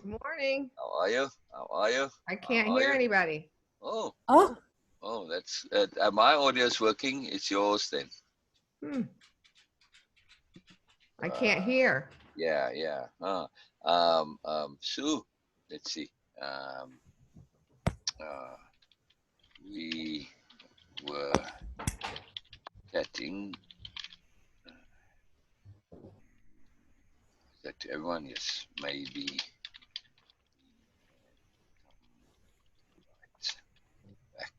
Good morning. How are you? How are you? I How can't are hear you? anybody. Oh, Oh, oh, that's my audio is working. It's yours then. Hmm. I can't Uh, hear. yeah, yeah. Sue, let's see. Um, uh, we were chatting. Is that to everyone? Yes, maybe. Right back.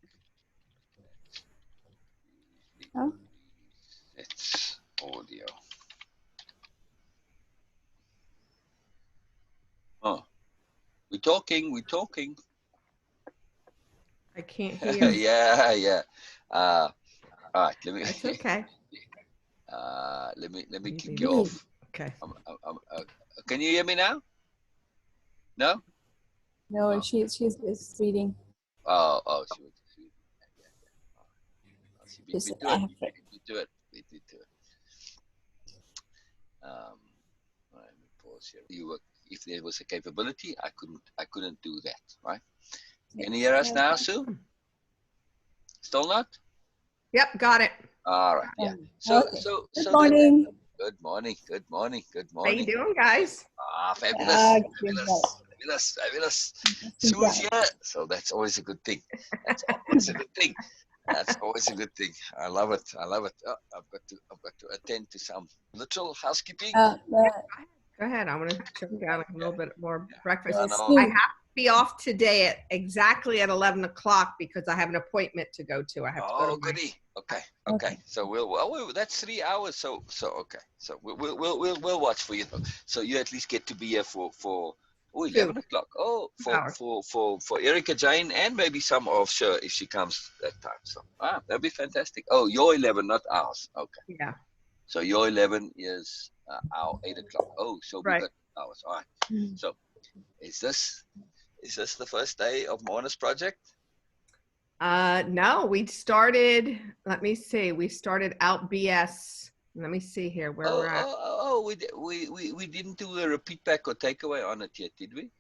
oh, Resets audio. Oh, we're talking. We're talking. I can't hear. Yeah, yeah. All right. That's okay. Let me kick Maybe. you read. off. Okay. Can you hear me now? No? No, Oh, she's just reading. she was just reading. Yeah, yeah. Oh, she beat Just me to I it. have read. Beat me to it. Beat me to it. Um, let me pause here. If there was a capability, I couldn't do that. Right? Can you Yes. hear us now, Sue? Still not? Yep, got it. All right. Yeah. Okay. Good Then. morning. Good morning. Good morning. Good How you morning. doing, guys? Fabulous. Good morning. Fabulous. Fabulous. Fabulous. Interesting Sue is job. here, so that's always a good thing. That's always a good thing. That's always a good thing. I love it. I love it. Oh, I've got to attend to some little housekeeping. Uh, uh, Go ahead. I'm gonna turn down a little bit more breakfast. I Sue. know. I have to be off today at exactly at 11 o'clock because I have an appointment to go to. I have to go to Oh, my. goody. Okay. Okay. So that's 3 hours. So okay. So we'll watch for you. So you at least get to be here for 11 o'clock. Oh, 2 hours. for Erica Jane and maybe some of Sure if she comes that time. So that'd be fantastic. Oh, your 11, not ours. Okay. Yeah. So your 11 is our 8 o'clock. Oh, so we Right. got hours. All right. Mm. So is this the first day of Mona's project? No, we started. Let me see. We started out BS. Let me see here where we're at. We didn't do a repeat back or takeaway on it yet, did we?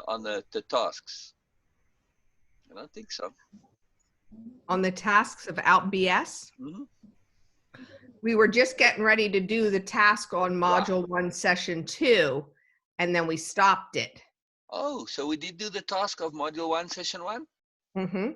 On the tasks. I don't think so. On the tasks of out BS. Mm-hmm. We were just getting ready to do the task on module 1 session 2 and then we stopped it. Oh, so we did do the task of module 1 session 1. Mm-hmm.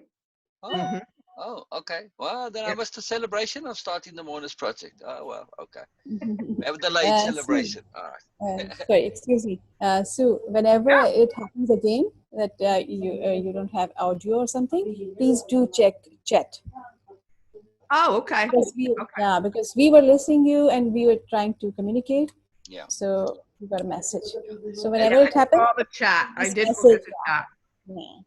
Oh, Mm-hmm. oh, okay. Well, then I Yep. missed the celebration of starting the Mona's project. Oh well, okay. We have a delayed Sue, celebration. All right. sorry, excuse me. Sue, whenever Yeah. it happens again that you don't have audio or something, please do check chat. Oh, okay. Because we were listening you and we were trying to communicate. Yeah. So we got a message. So I whenever it happens, saw the chat. I just did message look at the chat. Yeah.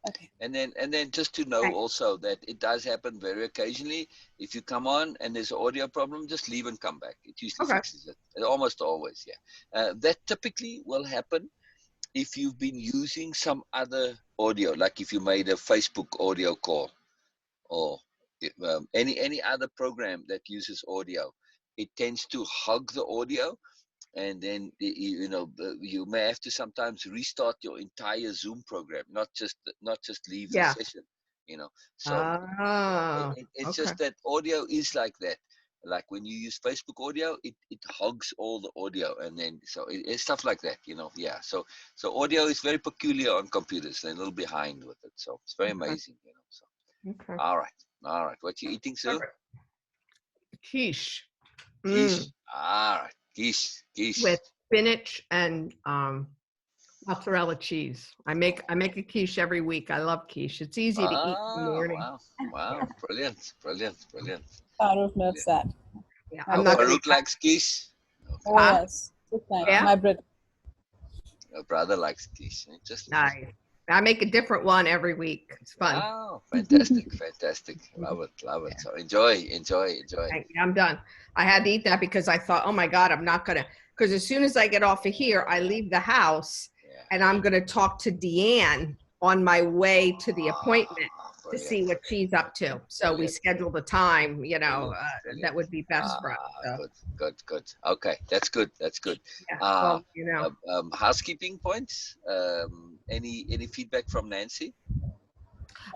Okay. And then just to know Thanks. also that it does happen very occasionally. If you come on and there's an audio problem, just leave and come back. It usually Okay. fixes it. Almost always, yeah. That typically will happen if you've been using some other audio, like if you made a Facebook audio call or any other program that uses audio. It tends to hog the audio, and then you may have to sometimes restart your entire Zoom program, not just leave the Yeah. session. So Oh, it's okay. just that audio is like that. Like when you use Facebook audio, it hogs all the audio, and then so it's stuff like that. Yeah. So audio is very peculiar on computers. They're a little behind with it, so it's very Okay. amazing. So Okay. all right. What you eating, Sue? Quiche. Quiche. All right. Quiche. With spinach and mozzarella cheese. I make a quiche every week. I love quiche. It's easy to eat in the morning. Wow. Brilliant. Farooq knows that. Yeah, My I'm not brother. gonna. Farouk likes quiche. Oh Huh? yes, good time. Yeah. My brother. Your brother likes quiche. Just Nice. I make a different one every week. It's fun. wow, fantastic. Love it. Yeah. So enjoy. I'm done. I had to eat that because I thought, oh my God, I'm not gonna. Because as soon as I get off of here, I leave the house Yeah. and I'm gonna talk to Deanne on my way to the appointment. to yeah. see what she's up to. So we Brilliant. scheduled a time, you know, Brilliant. Brilliant. that would be best for us. So, Good, good, good. Okay, that's good. That's good. yeah, Uh, well, you know, housekeeping points. Any feedback from Nancy?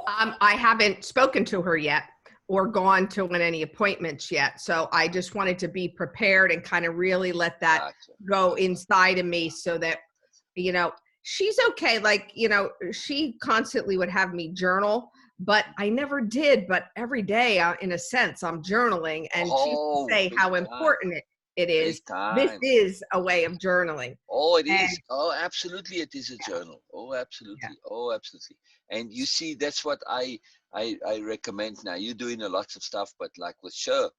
I haven't spoken to her yet or gone to any appointments yet. So I just wanted to be prepared and kind of really let that Gotcha. go inside of me so that, you know, she's okay. Like, you know, she constantly would have me journal, but I never did. But every day, in a sense, I'm journaling. And she used to Oh, say big how time. important it is. Big This time. is a way of journaling. Oh, it And is. Oh, absolutely, it is a journal. Oh, yeah. absolutely. Oh, absolutely. And you see, that's what I recommend now. You're doing a lots of stuff, but like with Sher,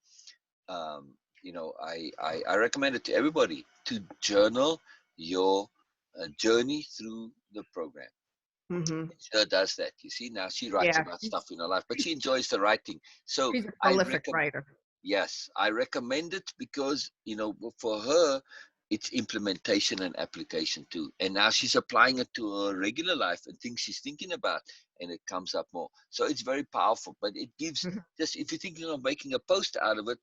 um, you know, I recommend it to everybody to journal your journey through the program. Hmm. Sher does that. You see, now she writes Yeah. about stuff in her life, but she enjoys the writing. So She's a I prolific recommend. writer. Yes, I recommend it because, you know, for her, it's implementation and application too. And now she's applying it to her regular life and things she's thinking about, and it comes up more. So it's very powerful, but it gives Mhm. just, if you're thinking of making a post out of it,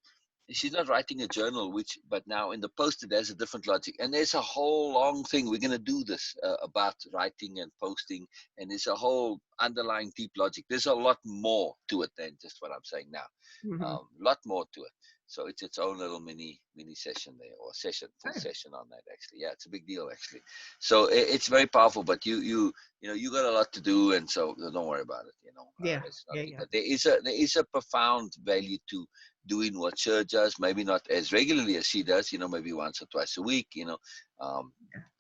she's not writing a journal, but now in the post, it has a different logic. And there's a whole long thing. We're going to do this about writing and posting, and there's a whole underlying deep logic. There's a lot more to it than just what I'm saying now. Mhm. Lot more to it. So it's its own little mini session there, or full Good. session on that actually. Yeah, it's a big deal actually. So it's very powerful. But you know, you got a lot to do, and so don't worry about it. You know, Yeah, it's yeah, nothing. yeah. But there is a profound value to doing what Cher does. Maybe not as regularly as she does. You know, maybe once or twice a week. You know,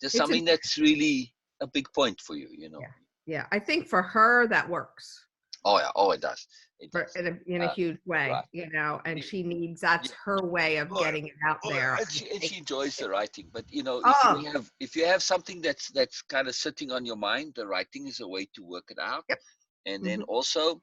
just It's a something that's really a big point for you. You know. yeah, yeah. I think for her that works Oh yeah. Oh, it does. It for does. in a huge way, Right. you know, and Yeah. she needs that's her way of Oh, getting it out there. and I she think. enjoys the writing. But you know, Oh, if you have something that's kind of sitting on your mind, the writing is a way to work it out. yep. And then Hmm. also,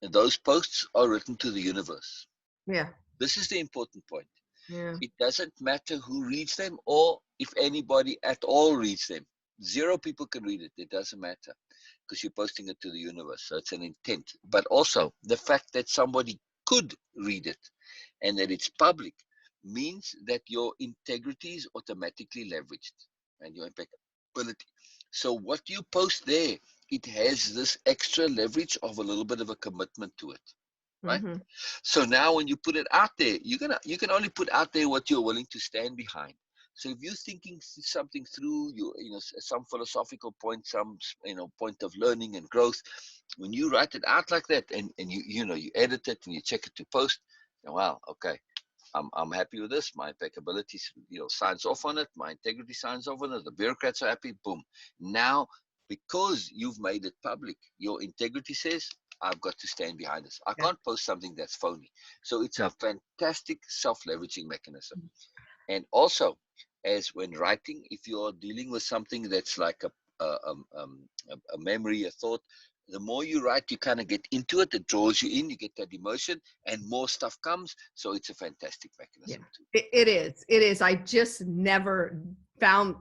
those posts are written to the universe. Yeah, This is the important point. yeah, It doesn't matter who reads them or if anybody at all reads them. Zero people can read it. It doesn't matter because you're posting it to the universe. So it's an intent. But also the fact that somebody could read it and that it's public means that your integrity is automatically leveraged and your impeccability. So what you post there, it has this extra leverage of a little bit of a commitment to it, right? hmm, So now when you put it out there, you can only put out there what you're willing to stand behind. So if you're thinking something through, some philosophical point, some point of learning and growth, when you write it out like that, and you edit it and you check it to post, wow, okay, I'm happy with this. My impeccability, signs off on it. My integrity signs off on it. The bureaucrats are happy. Boom. Now, because you've made it public, your integrity says, I've got to stand behind this. I yeah, can't post something that's phony. So it's a fantastic self-leveraging mechanism. And also, as when writing, if you're dealing with something that's like a memory, a thought, the more you write, you kind of get into it. It draws you in. You get that emotion, and more stuff comes. So it's a fantastic yeah. mechanism too. It is. It is. I just never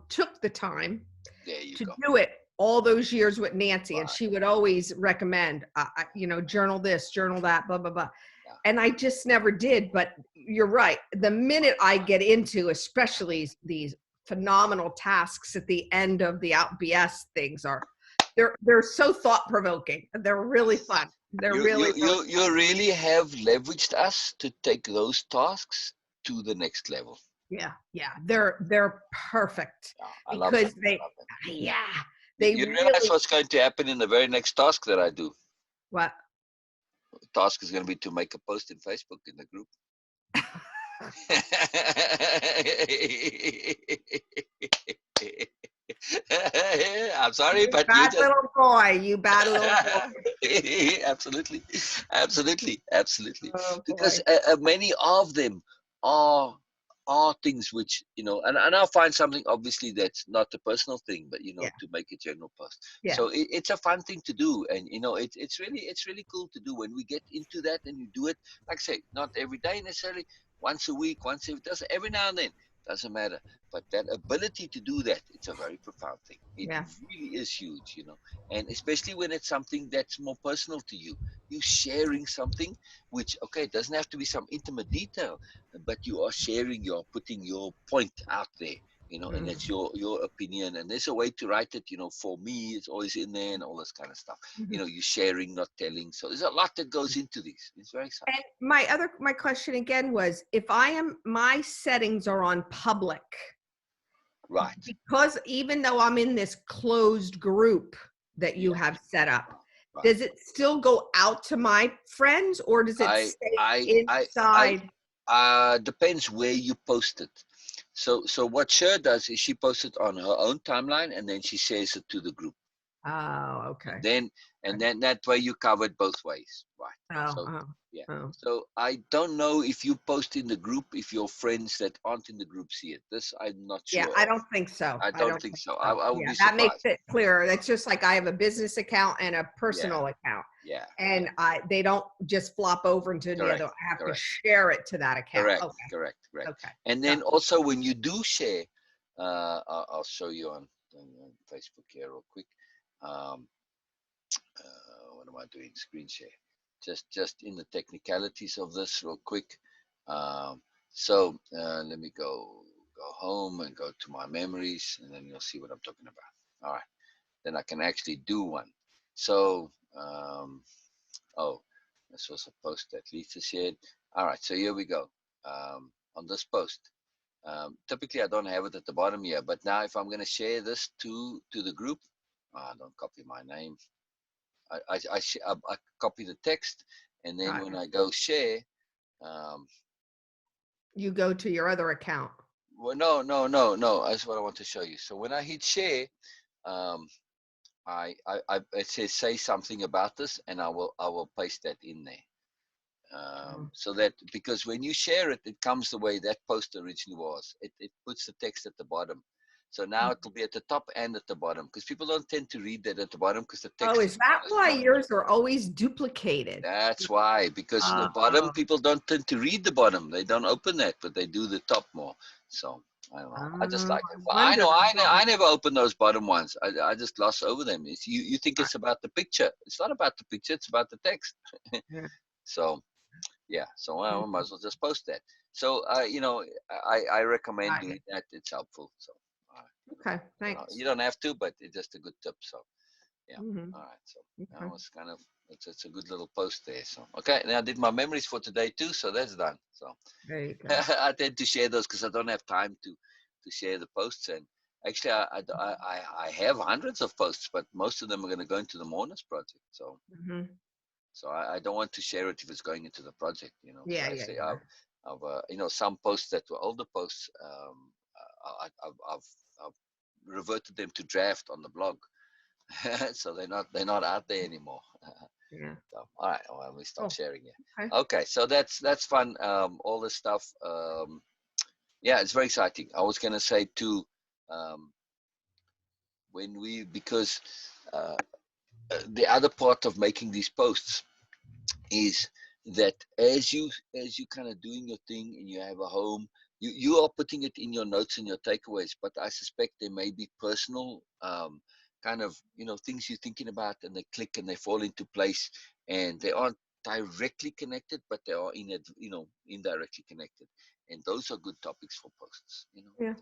took the time There you to go. do it all those years with Nancy, and Right. she would always recommend, journal this, journal that, blah blah blah. Yeah. And I just never did. But you're right. The minute I get into, especially these phenomenal tasks at the end of the out BS things, they're so thought provoking. They're really fun. They're You, really you really you you really have leveraged us to take those tasks to the next level. yeah, yeah. They're perfect Yeah, I love that. because I love that. yeah, You, they you realize really what's going to happen in the very next task that I do? what. The task is going to be to make a post in Facebook in the group. I'm sorry, You but you bad just little boy. You bad little boy. absolutely, absolutely, absolutely. Oh Because boy. many of them are are things which and I'll find something obviously that's not a personal thing, but Yeah. to make a general post. Yeah. So it's a fun thing to do, and it's really cool to do when we get into that and you do it. Like I say, not every day necessarily, once a week, once every does every now and then. doesn't matter. But that ability to do that, it's a very profound thing. It Yeah. really is huge, you know. And especially when it's something that's more personal to you. You sharing something which, okay, it doesn't have to be some intimate detail, but you are sharing, you're putting your point out there, you know, and Mm-hmm. it's your opinion. And there's a way to write it, you know, for me, it's always in there and all this kind of stuff. You know, you sharing, not telling. So there's a lot that goes into these. It's very exciting. And my question again was, if my settings are on public, Right. because even though I'm in this closed group that you Yeah. have set up, Right. does it still go out to my friends, or does it stay inside? Depends where you post it. So what Cher does is she posts it on her own timeline and then she shares it to the group. Oh, okay. And then that way you cover it both ways, right? So yeah. So I don't know if you post in the group if your friends that aren't in the group see it. This I'm not sure. Yeah, I don't think so. I don't think so. I would be that makes surprised. it clearer. That's just like I have a business account and a personal account. Yeah. And they don't just flop over into the other. I have to share it to that account. Correct. Okay. And then also when you do share, I'll show you on Facebook here real quick. What am I doing? Screen share. Just in the technicalities of this real quick. So let me go home and go to my memories, and then you'll see what I'm talking about. All right. Then I can actually do one. So this was a post that Lisa shared. All right. So here we go. On this post. Typically, I don't have it at the bottom here, but now if I'm going to share this to the group, don't copy my name. I copy the text, and then when I go share, you go to your other account. Well, no. That's what I want to show you. So when I hit share, it says say something about this, and I will paste that in there. So that because when you share it, it comes the way that post originally was. It puts the text at the bottom. So now it'll be at the top and at the bottom because people don't tend to read that at the bottom because the text. Oh, is that why yours are always duplicated? That's why, because the bottom people don't tend to read the bottom. They don't open that, but they do the top more. So I don't know. I just like it. Well, I never open those bottom ones. I just gloss over them. You think it's about the picture. It's not about the picture. It's about the text. So yeah. So I might as well just post that. So I recommend doing that. It's helpful. So. Okay, thanks. You don't have to, but it's just a good tip. So, yeah. All right. So that was kind of it's a good little post there. So okay, now I did my memories for today too. So that's done. So there you go. I tend to share those because I don't have time to share the posts. And actually, I have hundreds of posts, but most of them are going to go into the Mourners project. So. So I don't want to share it if it's going into the project. You know. Yeah. I've some posts that were older posts. I've reverted them to draft on the blog, so they're not out there anymore. Yeah. So, all right, well, we stop sharing it. Okay. Okay, so that's fun. All this stuff. Yeah, it's very exciting. I was gonna say too, because the other part of making these posts is that as you kind of doing your thing and you have a home, you are putting it in your notes and your takeaways, but I suspect there may be personal kind of things you're thinking about and they click and they fall into place and they aren't directly connected, but they are indirectly connected, and those are good topics for posts. Yeah.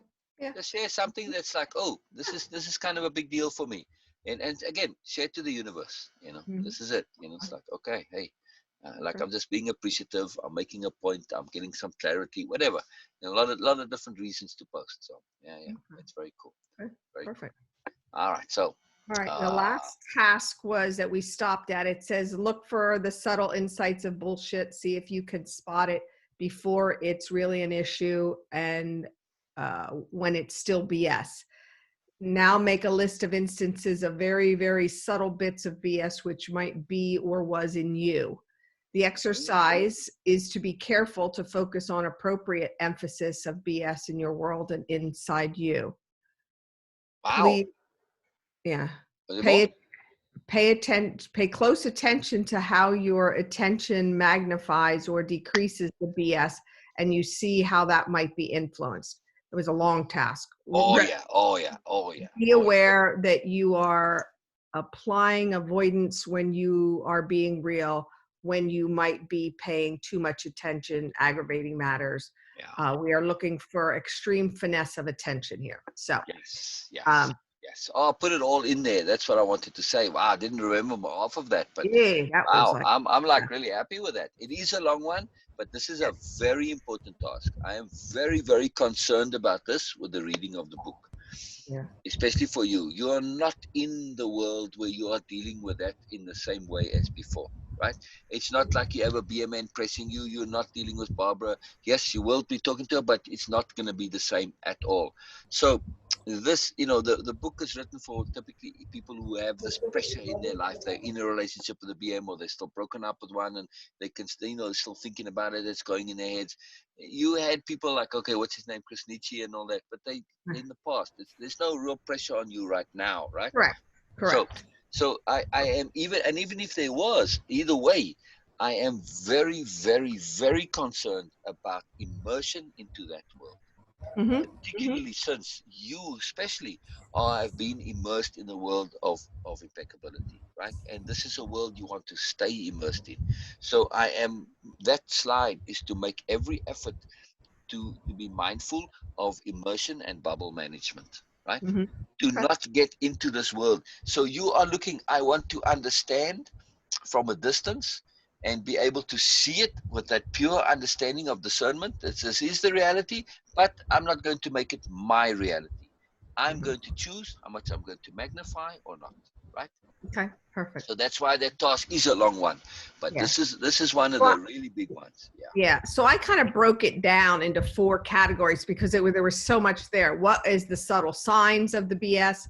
Just share something that's like, oh, this is kind of a big deal for me, and again, share to the universe. This is it. It's like, okay, hey. I'm just being appreciative. I'm making a point. I'm getting some clarity. Whatever. A lot of different reasons to post. So yeah, it's very cool. Okay. Very perfect. Cool. All right. So. All right. The last task was that we stopped at. It says look for the subtle insights of bullshit. See if you can spot it before it's really an issue and when it's still BS. Now make a list of instances of very, very subtle bits of BS which might be or was in you. The exercise is to be careful to focus on appropriate emphasis of BS in your world and inside you. Wow. Please, yeah. Pay close attention to how your attention magnifies or decreases the BS, and you see how that might be influenced. It was a long task. Oh yeah, oh yeah, oh yeah. Be Oh, yeah. aware that you are applying avoidance when you are being real, when you might be paying too much attention, aggravating matters. Yeah. We are looking for extreme finesse of attention here. So, Yes, um, yes, yes. Oh, put it all in there. That's what I wanted to say. Wow, I didn't remember half of that, but yeah, that was wow, like, I'm like really happy with that. It is a long one, but this is yeah, a very important task. I am very, very concerned about this with the reading of the book, yeah, especially for you. You are not in the world where you are dealing with that in the same way as before, right? It's not like you have a BMN pressing you. You're not dealing with Barbara. Yes, you will be talking to her, but it's not going to be the same at all. So this, the book is written for typically people who have this pressure in their life. They're in a relationship with a BM, or they're still broken up with one, and they can, still thinking about it. It's going in their heads. You had people like, okay, what's his name, Chris Nietzsche and all that, but they in the past. There's no real pressure on you right now, right? correct, So, correct. so I am even if there was, either way, I am very, very, very concerned about immersion into that world, Mm-hmm, mm-hmm, particularly since you, especially, have been immersed in the world of impeccability, right? And this is a world you want to stay immersed in. So that slide is to make every effort to be mindful of immersion and bubble management, right? mm-hmm. Do Okay. not get into this world. So you are looking, I want to understand from a distance and be able to see it with that pure understanding of discernment that this is the reality, but I'm not going to make it my reality. I'm Mhm. going to choose how much I'm going to magnify or not, right? Okay, perfect. So that's why that task is a long one, but Yeah. this is one of Well, the really big ones. Yeah. yeah. So I kind of broke it down into 4 categories because there was so much there. What is the subtle signs of the BS?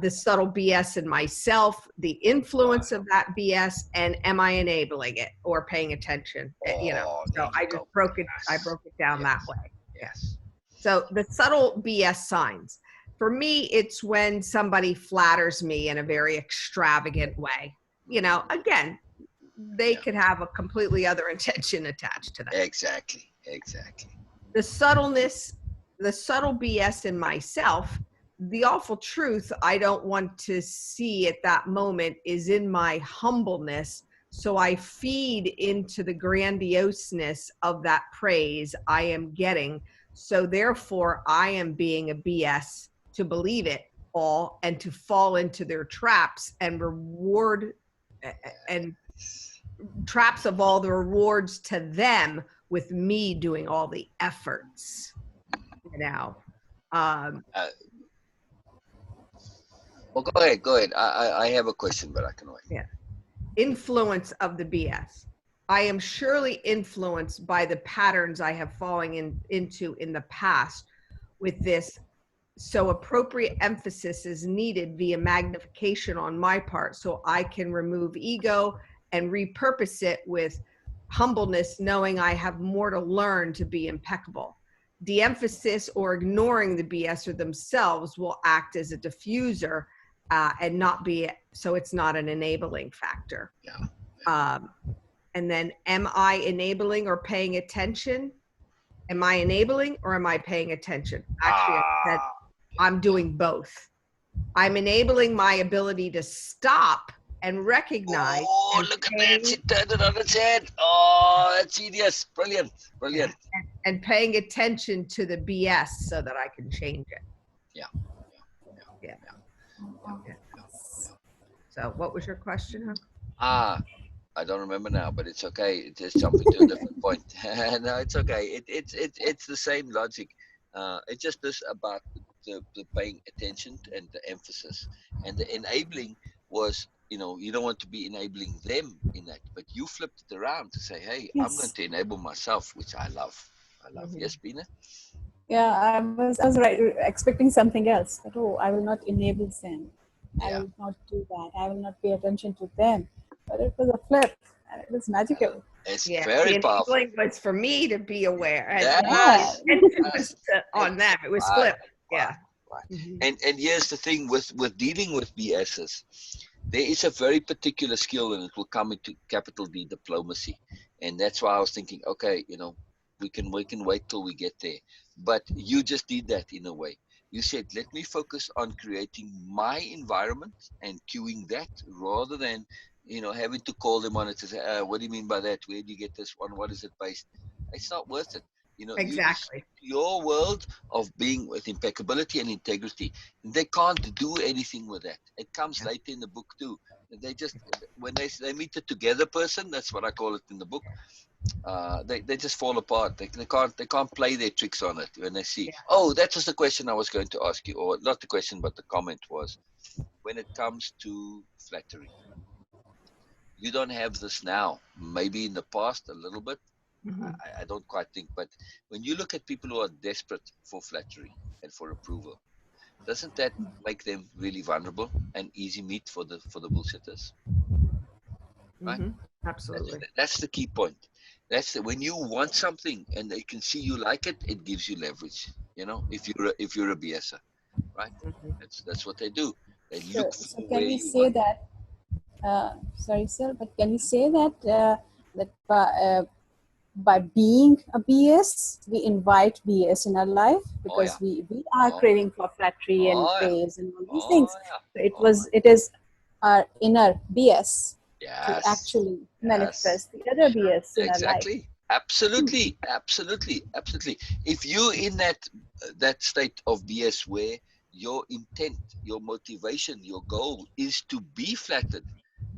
The subtle BS in myself, the influence of that BS, and am I enabling it or paying attention? Oh, there So you I go. just I Yes. broke it down that Yes. way. Yeah. Yes. So the subtle BS signs. For me, it's when somebody flatters me in a very extravagant way. Again, they Yeah. could have a completely other intention attached to that. Exactly. Exactly. The subtleness, the subtle BS in myself, the awful truth I don't want to see at that moment is in my humbleness. So I feed into the grandioseness of that praise I am getting. So therefore, I am being a BS to believe it all and to fall into their traps and reward and traps of all the rewards to them with me doing all the efforts, you know. Um, Uh, well, go ahead. Go ahead. I have a question, but I can wait. yeah. Influence of the BS. I am surely influenced by the patterns I have fallen into in the past with this. So appropriate emphasis is needed via magnification on my part so I can remove ego and repurpose it with humbleness, knowing I have more to learn to be impeccable. De-emphasis or ignoring the BS or themselves will act as a diffuser and not be, so it's not an enabling factor. Yeah. Um, and then am I enabling or paying attention? Am I enabling or am I paying attention? Actually, I said Ah. I'm doing both. I'm enabling my ability to stop and recognize Oh, and look at that. pay, She turned it on its head. Oh, that's genius. Brilliant. yeah, Brilliant. and paying attention to the BS so that I can change it. Yeah. Yeah. Yeah. Yeah. Yeah. Yeah. So what was your question, huh? Ah, I don't remember now, but it's okay. It just jumping to a different point. No, it's okay. It's the same logic. It's just this about the paying attention and the emphasis, and the enabling was, you don't want to be enabling them in that, but you flipped it around to say, hey, I'm going Yes. to enable myself, which I love. I love. Mhm. Yes, Beena? Yeah, I was right, expecting something else. But oh, I will not enable them. I Yeah. will not do that. I will not pay attention to them. But it was a flip, and it was magical. It's Yeah, very the powerful. enabling was for me to be aware, and the Yeah. Yes. attention Yes. was on them. It was Right. flipped. Right. Yeah. Right. Mhm. And here's the thing with dealing with BSs, there is a very particular skill, and it will come into capital D diplomacy. And that's why I was thinking, okay, we can wait till we get there. But you just did that in a way. You said, let me focus on creating my environment and cueing that rather than, having to call them on it to say, what do you mean by that? Where do you get this one? What is it based? It's not worth it. You just Exactly. stick to your world of being with impeccability and integrity. They can't do anything with that. It comes Yeah. later in the book too. They just, when they meet a together person, that's what I call it in the book, they just fall apart. They can't play their tricks on it when they see. Yeah. Oh, that was the question I was going to ask you, or not the question, but the comment was, when it comes to flattery, you don't have this now. Maybe in the past a little bit. Mhm. I don't quite think, but when you look at people who are desperate for flattery and for approval, doesn't that make them really vulnerable and easy meat for the bullshitters? Right? Mhm. Absolutely. That's the key point. When you want something and they can see you like it, it gives you leverage. If you're a BSer, right? Mhm. That's what they do. They So, look so for can where we you say want. that? Sorry, sir, but can we say that by being a BS, we invite BS in our life Oh yeah. because we are Oh yeah. craving for flattery and Oh yeah. praise and all these Oh things. yeah. So Oh it is our inner BS to yes. actually Yes. manifest the other BS in our life. Exactly. Absolutely. Absolutely. Absolutely. If you're in that state of BS where your intent, your motivation, your goal is to be flattered,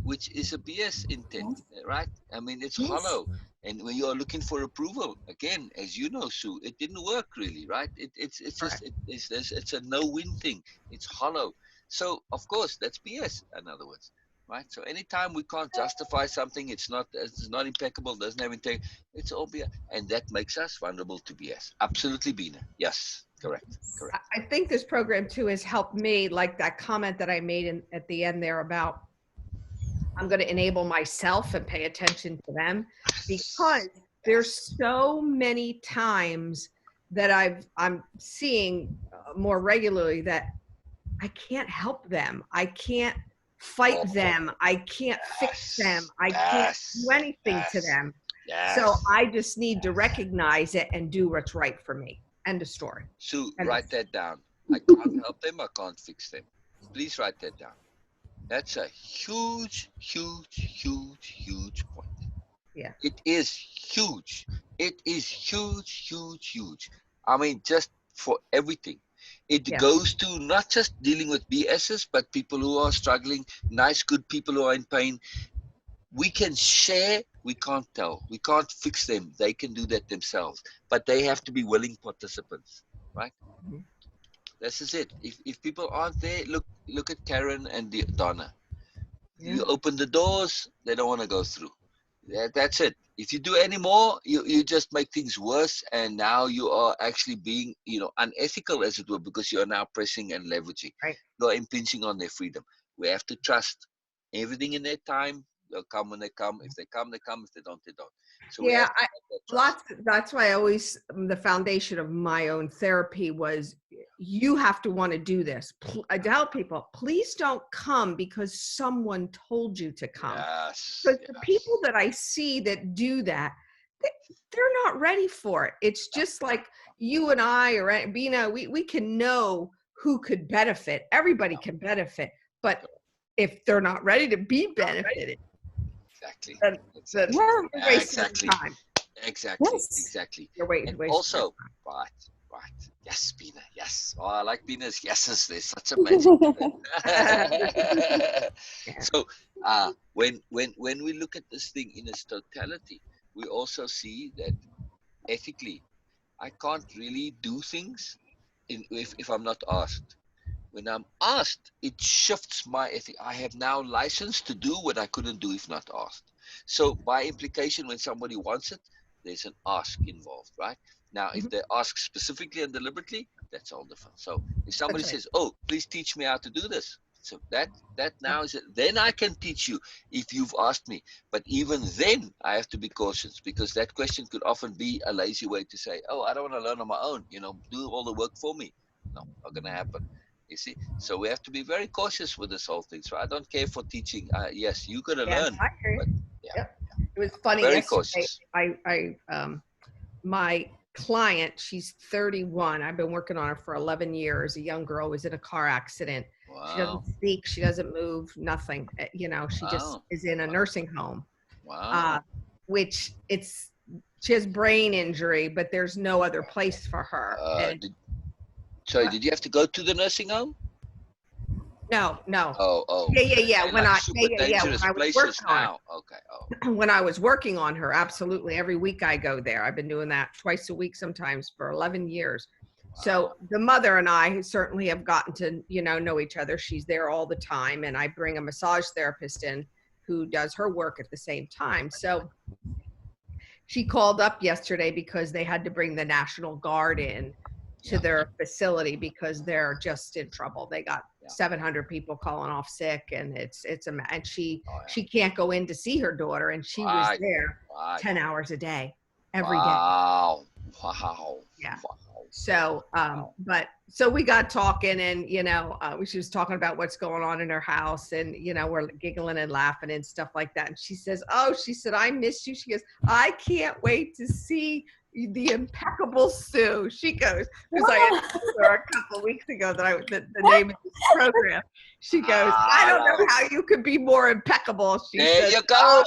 which is a BS intent, Yes. right? I mean, it's Yes. hollow. And when you're looking for approval, again, as you know, Sue, it didn't work really, right? It's just Correct. it's a no-win thing. It's hollow. So of course that's BS. In other words, right? So anytime we can't justify something, it's not impeccable, doesn't have integrity, it's all BS, and that makes us vulnerable to BS. Absolutely, Beena. Yes, correct, I correct. I think this program too has helped me, like that comment that I made at the end there about I'm going to enable myself and pay attention to them, because Yes. there's so many times that I'm seeing more regularly that I can't help them. I can't fight Oh, them. I can't fix them. yes, I can't do yes, anything to yes, them. So yes. I just need to recognize it and do what's right for me. End of story. Sue, End of write story. that down. I can't help them. I can't fix them. Please write that down. That's a huge, huge, huge, huge point. Yeah. It is huge. It is huge, huge, huge. I mean, just for everything. It Yeah. goes to not just dealing with BSs, but people who are struggling, nice, good people who are in pain. We can share, we can't tell. We can't fix them. They can do that themselves. But they have to be willing participants, right? Mhm. This is it. If people aren't there, look at Karen and Donna. Yeah. You open the doors, they don't want to go through. That's it. If you do any more, you just make things worse, and now you are actually being, unethical, as it were, because you are now pressing and leveraging. Right. You are impinging on their freedom. We have to trust everything in their time. They'll come when they come. If they come, they come. If they don't, they don't. So we Yeah. have to have that trust. Lots. That's why I always, the foundation of my own therapy was, you have to want to do this. I tell people, please don't come because someone told you to come. Yes, Because the people yes. that I see that do that, they, they're not ready for it. It's No, just like you and I, or Beena, we can know who could benefit. Everybody no, can benefent, but if they're not ready to be benefited, exactly, then exactly, Yeah. you're wasting exactly. your time. Exactly, Yes. exactly. You're And wasting your also, right, right. Yes, Beena, yes. Oh, I like Beena's yeses. They're such amazing. time. Yeah. So, when we look at this thing in its totality, we also see that ethically, I can't really do things if I'm not asked. When I'm asked, it shifts my ethic. I have now license to do what I couldn't do if not asked. So, by implication, when somebody wants it, there's an ask involved, right? Now, if Mhm. they ask specifically and deliberately, that's all different. So, if somebody That's right. says, "Oh, please teach me how to do this," so that Yeah. now is it. Then I can teach you if you've asked me. But even then, I have to be cautious because that question could often be a lazy way to say, "Oh, I don't want to learn on my own. Do all the work for me." No, not going to happen. You see, so we have to be very cautious with this whole thing. So I don't care for teaching. Yes, you got to Yeah, learn, I hear you. but yeah, Yep. yeah, It was yeah. funny Very yesterday. cautious. I my client, she's 31. I've been working on her for 11 years. A young girl was in a car accident. She doesn't Wow. speak. She doesn't move. Nothing. You know, she just Wow. is in a nursing home. Wow. Which she has brain injury, but there's no other place for her. And Did you have to go to the nursing home? no. Oh. Yeah. They're like super When dangerous I was places working on now. Okay. Oh. it, when I was working on her, absolutely. Every week I go there. I've been doing that twice a week sometimes for 11 years. So Wow. the mother and I certainly have gotten to, know each other. She's there all the time. And I bring a massage therapist in who does her work at the same time. So she called up yesterday because they had to bring the National Guard in to their facility because they're just in trouble. They got 700 people calling off sick, and and she can't go in to see her daughter, and she was there 10 hours a day, every day. Wow. Yeah. So, so we got talking, and she was talking about what's going on in her house, and we're giggling and laughing and stuff like that. And she says, I miss you. She goes, I can't wait to see the impeccable Sue. She goes, because I had told her a couple of weeks ago that the name of this program. She goes, I don't know how you could be more impeccable. She There says, you go.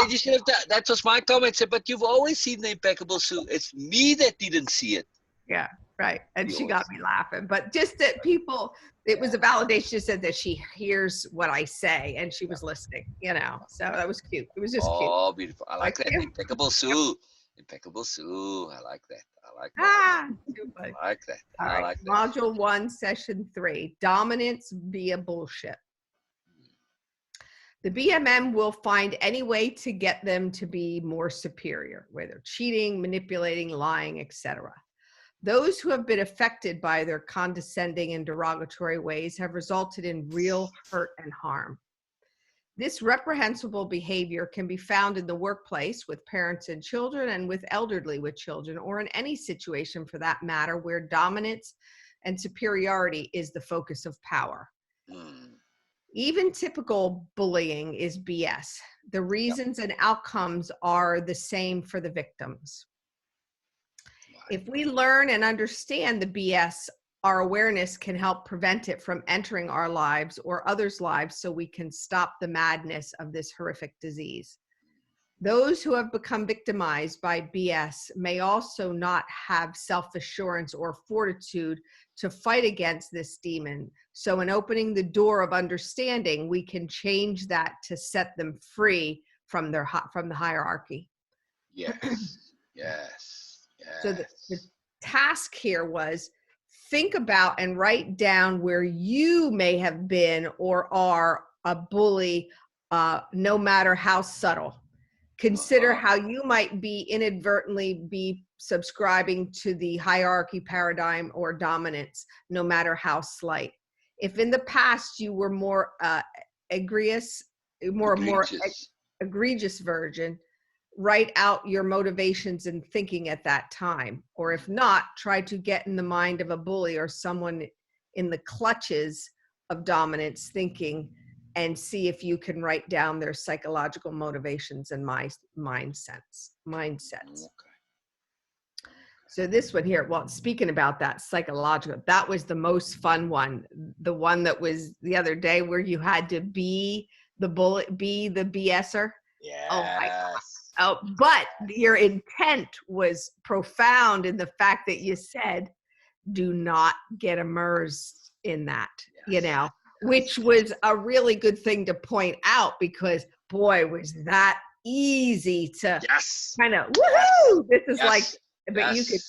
You should have that was my comment. But you've always seen the impeccable Sue. It's me that didn't see it. Yeah, right. And she got me laughing. But just that it was a validation. She said that she hears what I say, and she was listening, So that was cute. It was just cute. Oh, beautiful. I like that. Impeccable Sue. Impeccable Sue. I like that. I like that. All right. Like that. Module 1, Session 3, Dominance via Bullshit. The BMM will find any way to get them to be more superior, whether cheating, manipulating, lying, etc. Those who have been affected by their condescending and derogatory ways have resulted in real hurt and harm. This reprehensible behavior can be found in the workplace with parents and children, and with elderly with children, or in any situation for that matter where dominance and superiority is the focus of power. Even typical bullying is BS. The reasons and outcomes are the same for the victims. If we learn and understand the BS, our awareness can help prevent it from entering our lives or others' lives, so we can stop the madness of this horrific disease. Those who have become victimized by BS may also not have self-assurance or fortitude to fight against this demon. So in opening the door of understanding, we can change that to set them free from the hierarchy. Yes. So the task here was think about and write down where you may have been or are a bully, no matter how subtle. Consider how you might be inadvertently be subscribing to the hierarchy paradigm or dominance, no matter how slight. If in the past you were more egregious version, write out your motivations and thinking at that time. Or if not, try to get in the mind of a bully or someone in the clutches of dominance thinking, and see if you can write down their psychological motivations and mindsets. So this one here, well, speaking about that psychological, that was the most fun one. The one that was the other day where you had to be the bully, be the BSer. Yes. Oh my God. Oh, but your intent was profound in the fact that you said, do not get immersed in that, which was a really good thing to point out, because boy, was that easy to kind of, woohoo, this is like, but you could,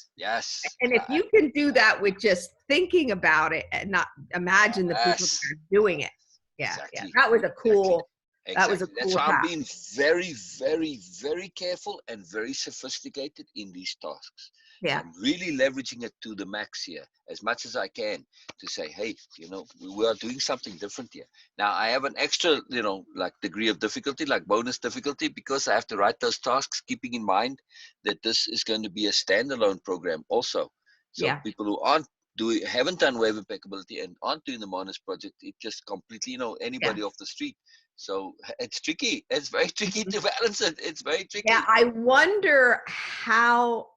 and if you can do that with just thinking about it and not imagine the people that are doing it. That was a cool, that was a cool That's why task. I'm being very, very, very careful and very sophisticated in these tasks. Yeah. I'm really leveraging it to the max here, as much as I can, to say, hey, we are doing something different here. Now, I have an extra, like degree of difficulty, like bonus difficulty, because I have to write those tasks, keeping in mind that this is going to be a standalone program also. So people who haven't done wave impeccability and aren't doing the Monas project, it just completely, anybody off the street. So it's tricky. It's very tricky to balance it. It's very tricky. Yeah, I wonder how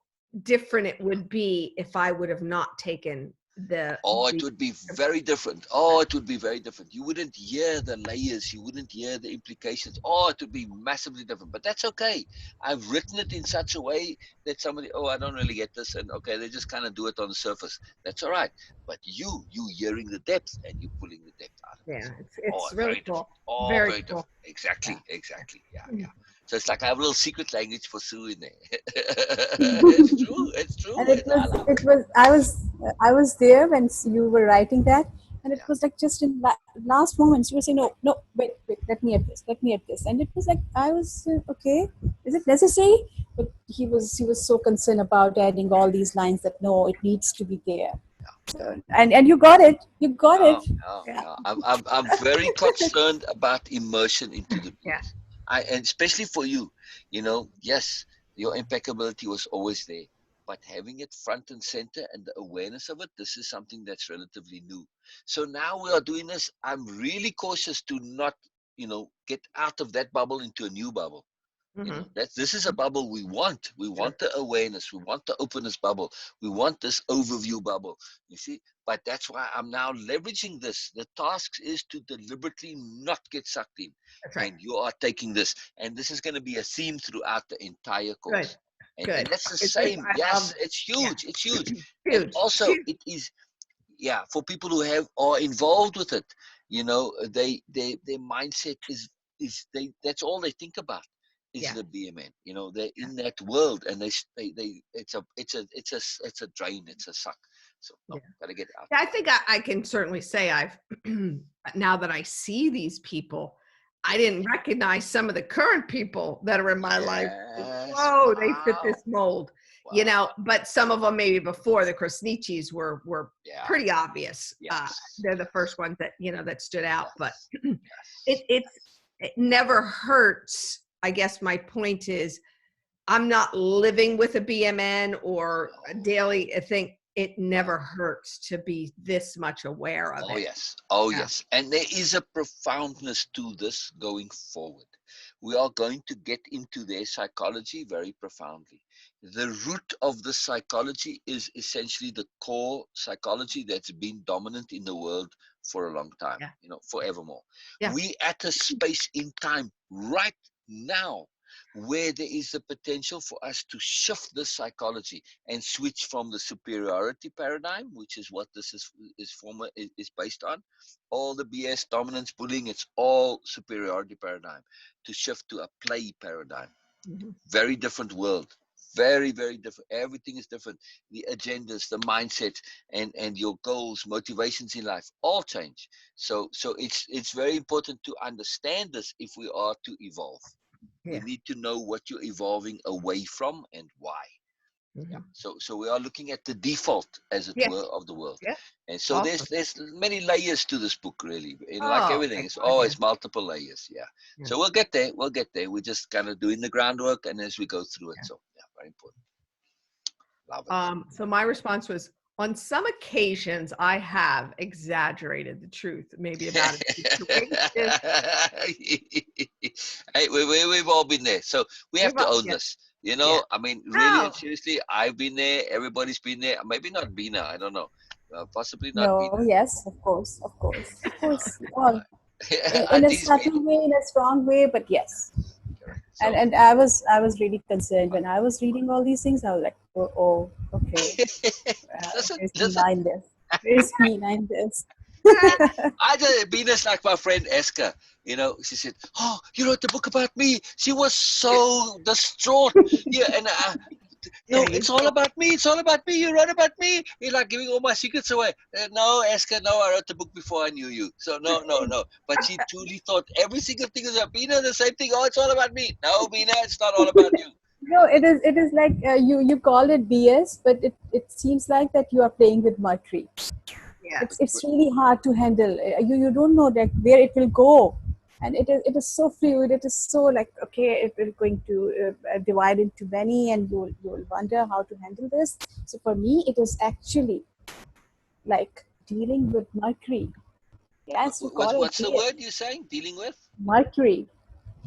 different it would be if I would have not taken it would be very different. It would be very different. You wouldn't hear the layers. You wouldn't hear the implications. It would be massively different. But that's okay. I've written it in such a way that somebody, I don't really get this. And okay, they just kind of do it on the surface. That's all right. But you hearing the depth and you pulling the depth out of it. Yeah, it's really very cool. different. Very Very cool. different. Exactly. Yeah. Exactly. Yeah. So it's like I have a little secret language for Sue in there. It's true. It's true. And I love it. I was there when you were writing that, and it Yeah. was like just in last moments you were saying, no, wait, let me add this, and it was like I was okay, is it necessary? But he was so concerned about adding all these lines that no, it needs to be there. So, and you got it, Yeah, Yeah. I'm very concerned about immersion into the Yeah. piece. And especially for you, yes, your impeccability was always there, but having it front and center and the awareness of it, this is something that's relatively new. So now we are doing this. I'm really cautious to not, get out of that bubble into a new bubble. Mm-hmm. This is a bubble we want. We want the awareness. We want the openness bubble. We want this overview bubble. You see, but that's why I'm now leveraging this. The task is to deliberately not get sucked in, That's right. and you are taking this, and this is going to be a theme throughout the entire course. And that's the same. I love Yes, it. it's huge. It's huge, and Huge. also Huge. it is. Yeah, for people who are involved with it, their mindset is that's all they think about is Yeah. the BMN. They're in that world, and they it's a drain, it's a suck. So no, Yeah. gotta get out. I think I can certainly say I've now that I see these people, I didn't recognize some of the current people that are in my life. Yes, Whoa, they fit wow, this mold, wow. but some of them maybe before the Krasnichis were Yeah, pretty obvious. yes, They're the first ones that, that stood out, but yes, it never hurts. I guess my point is I'm not living with a BMN or a no. daily thing. It never hurts to be this much aware of Oh it. yes, oh Yeah. yes, and there is a profoundness to this going forward. We are going to get into their psychology very profoundly. The root of the psychology is essentially the core psychology that's been dominant in the world for a long time, Yeah. forevermore. Yeah. We at a space in time right now where there is the potential for us to shift the psychology and switch from the superiority paradigm, which is what this is based on, all the BS, dominance, bullying, it's all superiority paradigm, to shift to a play paradigm. Mm-hmm. Very different world. Very, very different. Everything is different. The agendas, the mindset, and your goals, motivations in life all change. So it's very important to understand this if we are to evolve. We Yeah. need to know what you're evolving away from and why. Mm-hmm. Yeah. So we are looking at the default, as it Yeah. were, of the world. Yeah. And so Awesome. there's many layers to this book, really. And like Oh, everything, my it's God, always multiple layers. Yeah. yeah. So we'll get there. We'll get there. We're just kind of doing the groundwork, and as we go through it. Yeah. So yeah, very important. Love it. So my response was, on some occasions, I have exaggerated the truth, maybe about a situation. Hey, we've all been there. So we have to own Yeah. this. Yeah. I mean, really No. and seriously, I've been there. Everybody's been there. Maybe not Beena. I don't know. Possibly not No, Beena. yes, of course, all in a Auntie's been. subtle way, in a strong way, but yes. Correct. And So, I was really concerned when I was reading all these things. I was like, okay, there's listen. Beena in this. There's Beena in this. I just Venus like my friend Eska. She said, "Oh, you wrote the book about me." She was so distraught. Yeah, and no, Yeah, it's all about me. It's all about me. You wrote about me. You're like giving all my secrets away. No, Eska, no, I wrote the book before I knew you. So no, no, no. But she truly thought every single thing is about Bina. The same thing. Oh, it's all about me. No, Bina, it's not all about you. No, it is like you call it BS, but it seems like that you are playing with mercury. yeah. It's really hard to handle. You don't know that where it will go, and it is so fluid. It is so like, okay, it will going to divide into many, and you'll wonder how to handle this. So for me, it is actually like dealing with mercury. Yes, you call it What's the BS. word you're saying? Dealing with? Mercury.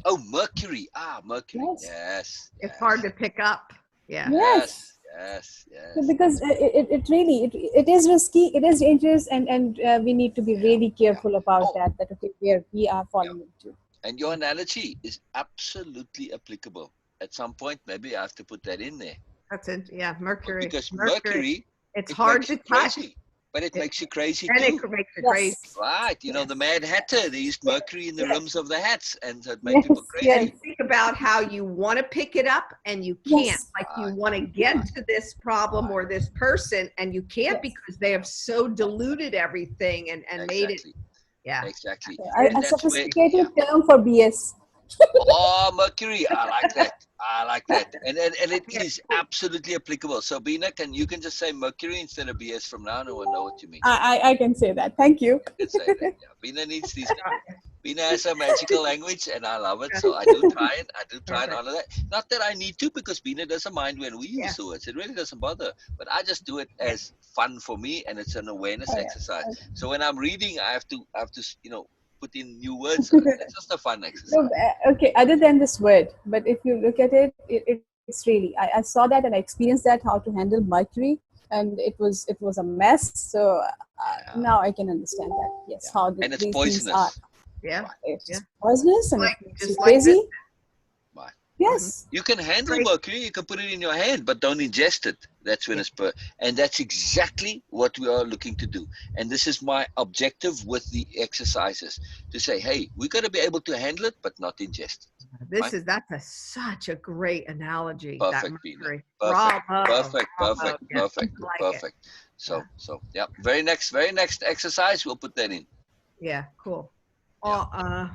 Oh, Mercury. Ah, Mercury. Yes. Yes, It's hard yes, to pick up. Yeah. Yes. yes, Yes, So yes. because it really it is risky, it is dangerous, and we need to be Yeah, really yeah. careful about Oh, that. That okay, where we are yeah. falling into. And your analogy is absolutely applicable. At some point, maybe I have to put that in there. That's it. Yeah, Mercury. Because Mercury. Mercury, It's it hard makes to you touch. crazy, but it It, makes you crazy and it too. makes you crazy. Yes, Right. You know, yes, the Mad Hatter, yes, they used mercury in the yes, rims of the hats, and so it made people yes, And crazy. yes, think about how you want to pick it up and you can't. yes, Like you Right, want to yeah, get to this problem right. or this person and you can't yes. because they have so diluted everything and made it. Exactly. Yeah. Exactly. It is And A that's where, sophisticated yeah. term for BS. Oh, Mercury. I like that. I like that. And it yeah, is absolutely applicable. So, Beena, you can just say Mercury instead of BS from now on, and we'll know what you mean. I can say that. Thank you. You can say that. Yeah. Beena needs these. Beena has a magical language, and I love it. yeah, So I do try and perfect. honor that. Not that I need to, because Beena doesn't mind when we Yeah. use the words. It really doesn't bother. But I just do it as fun for me, and it's an awareness Oh, exercise. yeah. So when I'm reading, I have to put in new words. Okay. It's just a fun No, exercise. okay, other than this word, but if you look at it's really, I saw that and I experienced that how to handle Mercury, and it was a mess. So Yeah, now I can understand that. Yes, yeah. how And it's these things are. Yeah. poisonous. Yeah. Right, It's Yeah. poisonous and it Like makes you just like this. crazy. right. Hmm. Yes. You can handle Great. mercury, you can put it in your hand, but don't ingest it. That's when Yeah. it's and that's exactly what we are looking to do. And this is my objective with the exercises, to say, hey, we got to be able to handle it, but not ingest it. Right? That's such a great analogy. That Perfect, Beena. Mercury. Perfect. Bravo. Perfect. Bravo. Perfect. Yeah. I Perfect. like it. Perfect. Yeah. So yeah. Very next exercise, we'll put that in. Yeah. Cool. Yeah. Uh, uh,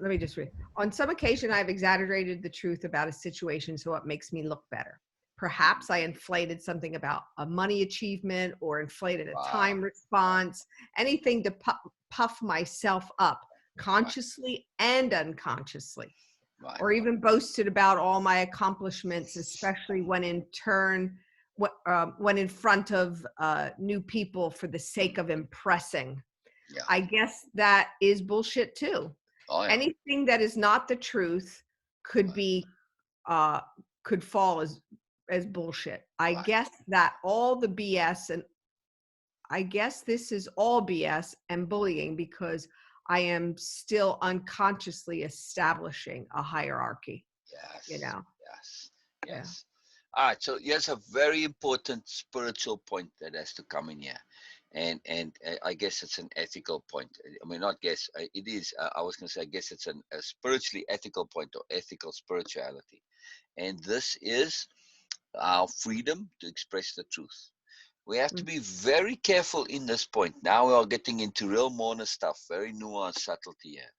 Let me just read. On some occasion, I've exaggerated the truth about a situation so it makes me look better. Perhaps I inflated something about a money achievement or inflated a Wow. time response, anything to puff myself up Right. consciously and unconsciously, Right. or even boasted about all my accomplishments, especially when in front of new people for the sake of impressing. Yeah. I guess that is bullshit too. Oh yeah. Anything that is not the truth could Right. be uh could fall as bullshit. I Right. guess that all the BS, and I guess this is all BS and bullying because I am still unconsciously establishing a hierarchy, you Yes. know. Yes. Yeah. Yes. All right. So here's a very important spiritual point that has to come in here, and I guess it's an ethical point. I mean, not guess. It is. I was going to say. I guess it's a spiritually ethical point, or ethical spirituality, and this is our freedom to express the truth. We have to Mm, be very careful in this point. Now we are getting into real Morna stuff, very nuanced subtlety here.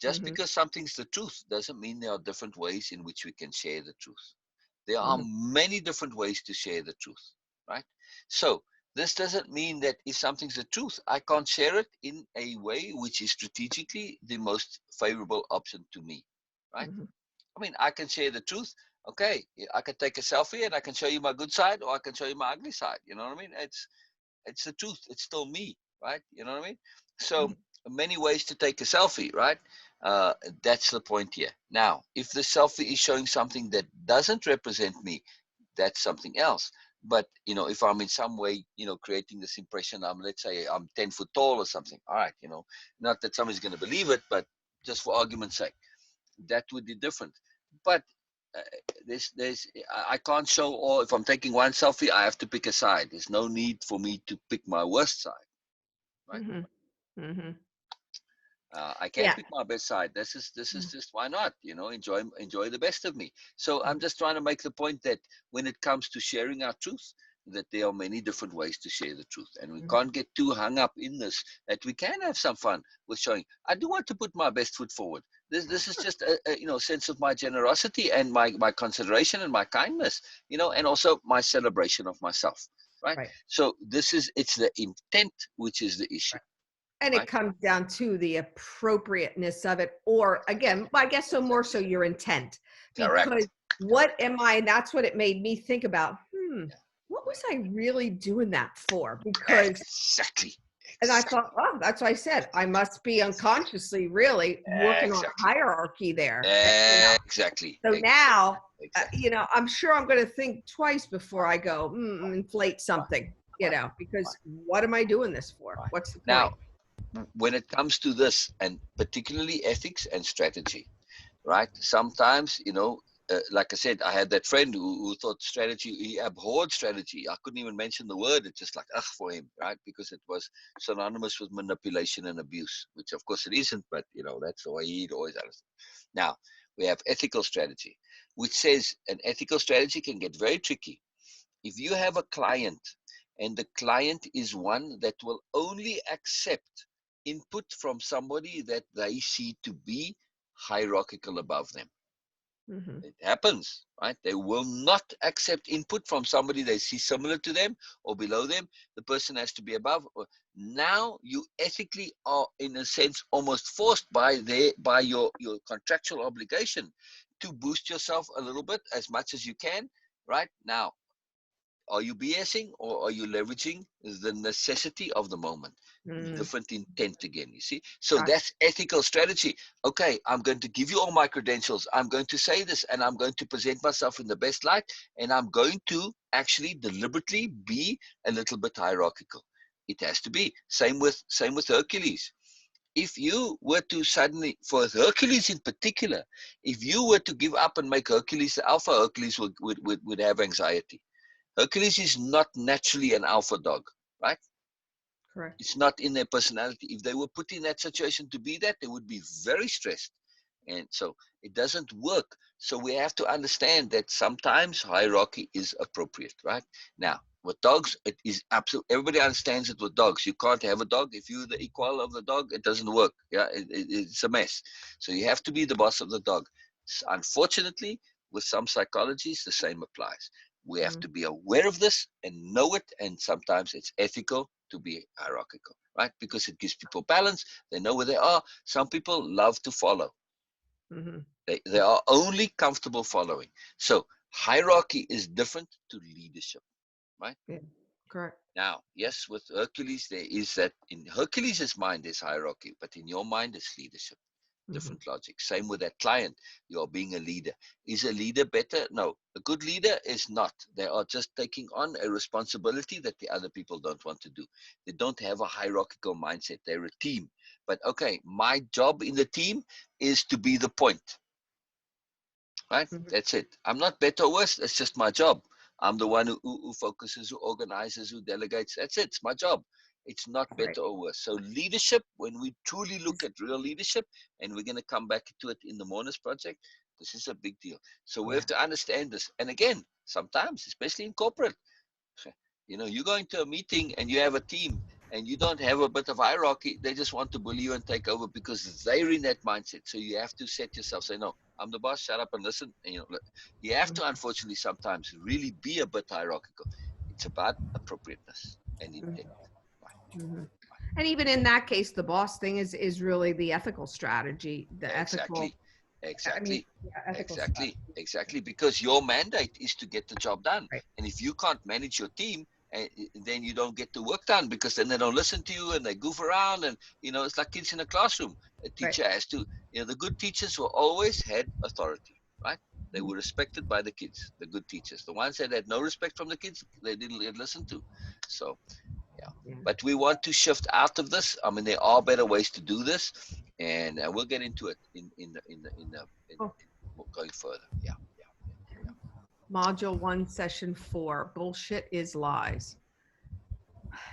Just mhm, because something's the truth doesn't mean there are different ways in which we can share the truth. There are mhm, many different ways to share the truth, right? So this doesn't mean that if something's the truth, I can't share it in a way which is strategically the most favorable option to me, right? mhm, I mean, I can share the truth. Okay, I can take a selfie and I can show you my good side, or I can show you my ugly side. You know what I mean? It's the truth. It's still me, right? You know what I mean? So mhm, many ways to take a selfie, right? Uh, that's the point here. Now, if the selfie is showing something that doesn't represent me, that's something else. But if I'm in some way, creating this impression, let's say I'm 10 foot tall or something. All right, not that somebody's going to believe it, but just for argument's sake, that would be different. But uh, there's I can't show all. If I'm taking one selfie, I have to pick a side. There's no need for me to pick my worst side, right? mhm, mhm. I can Yeah. pick my best side. This is just, why not? Enjoy the best of me. So I'm Mhm, just trying to make the point that when it comes to sharing our truth, that there are many different ways to share the truth, and we mhm, can't get too hung up in this. That we can have some fun with showing. I do want to put my best foot forward. This is just a sense of my generosity and my consideration and my kindness, and also my celebration of myself, right? right. So it's the intent which is the issue, And it right? comes down to the appropriateness of it, or again, I guess so more so your intent, because Correct. what am I, that's what it made me think about, Yeah. what was I really doing that for? Because Exactly. And I thought, oh, that's what I said. I must be unconsciously really working on a Exactly. hierarchy there. You know? Exactly. So now, Exactly. you know, I'm sure I'm going to think twice before I go inflate something, you know, because what am I doing this for? Right. What's the Now, point? when it comes to this, and particularly ethics and strategy, right? Sometimes, you know, like I said, I had that friend who thought strategy, he abhorred strategy. I couldn't even mention the word. It's just like, ugh, for him, right? Because it was synonymous with manipulation and abuse, which of course it isn't, but, you know, that's the way he'd always understood. Now, we have ethical strategy, which says an ethical strategy can get very tricky. If you have a client and the client is one that will only accept input from somebody that they see to be hierarchical above them. Mm-hmm. It happens, right? They will not accept input from somebody they see similar to them or below them. The person has to be above. Now you ethically are, in a sense, almost forced by your contractual obligation to boost yourself a little bit as much as you can. Right now, are you BSing or are you leveraging the necessity of the moment? Mm, Different intent again, you see? So got it. that's ethical strategy. Okay, I'm going to give you all my credentials. I'm going to say this and I'm going to present myself in the best light. And I'm going to actually deliberately be a little bit hierarchical. It has to be. Same with Hercules. If you were to suddenly, for Hercules in particular, if you were to give up and make Hercules the alpha, Hercules would have anxiety. Hercules is not naturally an alpha dog, right? Correct. It's not in their personality. If they were put in that situation to be that, they would be very stressed. And so it doesn't work. So we have to understand that sometimes hierarchy is appropriate, right? Now, with dogs, it is absolute. Everybody understands it with dogs. You can't have a dog. If you're the equal of the dog, it doesn't work. Yeah, it's a mess. So you have to be the boss of the dog. Unfortunately, with some psychologies, the same applies. We have to be aware of this and know it. And sometimes it's ethical to be hierarchical, right? Because it gives people balance. They know where they are. Some people love to follow. Mm-hmm. They are only comfortable following. So hierarchy is different to leadership, right? Yeah, correct. Now, yes, with Hercules, there is that in Hercules' mind, there's hierarchy, but in your mind, it's leadership. Mm-hmm. Different logic. Same with that client. You're being a leader. Is a leader better? No. A good leader is not. They are just taking on a responsibility that the other people don't want to do. They don't have a hierarchical mindset. They're a team. But okay, my job in the team is to be the point. Right? Mm-hmm. That's it. I'm not better or worse. That's just my job. I'm the one who focuses, who organizes, who delegates. That's it. It's my job. It's not Right. better or worse. So leadership, when we truly look at real leadership, and we're going to come back to it in the Mourners Project, this is a big deal. So we Yeah. have to understand this. And again, sometimes, especially in corporate, you know, you go into a meeting and you have a team and you don't have a bit of hierarchy, they just want to bully you and take over because they're in that mindset. So you have to set yourself, say, no, I'm the boss, shut up and listen. And, you know, you have to, unfortunately, sometimes really be a bit hierarchical. It's about appropriateness and intent. Mm-hmm. And even in that case, the boss thing is really the ethical strategy, the ethical. Exactly. I mean, Exactly. yeah, ethical Exactly. strategy. Exactly. Because your mandate is to get the job done. Right. And if you can't manage your team, then you don't get the work done because then they don't listen to you and they goof around. And, you know, it's like kids in a classroom. A Right. teacher has to, you know, the good teachers were always had authority, right? They Mhm. were respected by the kids, the good teachers. The ones that had no respect from the kids, they didn't listen to. So, yeah. Yeah. But we want to shift out of this. I mean, there are better ways to do this, and we'll get into it in Oh, going further. Yeah, Module 1, Session 4. Bullshit is lies.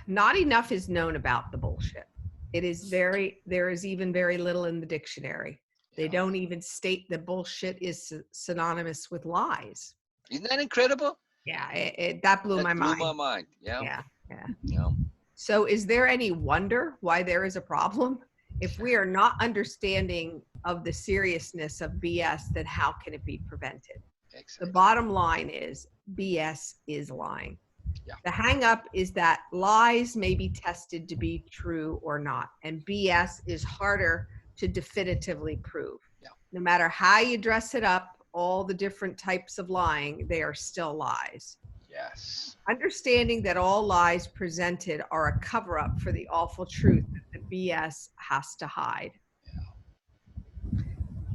Not enough is known about the bullshit. There is even very little in the dictionary. They yeah. don't even state that bullshit is synonymous with lies. Isn't that incredible? Yeah, that blew my That blew my mind. mind. Yeah, Yeah, yeah. yeah. So is there any wonder why there is a problem? If we are not understanding of the seriousness of BS, then how can it be prevented? The Exactly. bottom line is BS is lying. Yeah, The hang up is that lies may be tested to be true or not, and BS is harder to definitively prove. yeah, No matter how you dress it up, all the different types of lying, they are still lies. Yes. Understanding that all lies presented are a cover-up for the awful truth that the BS has to hide.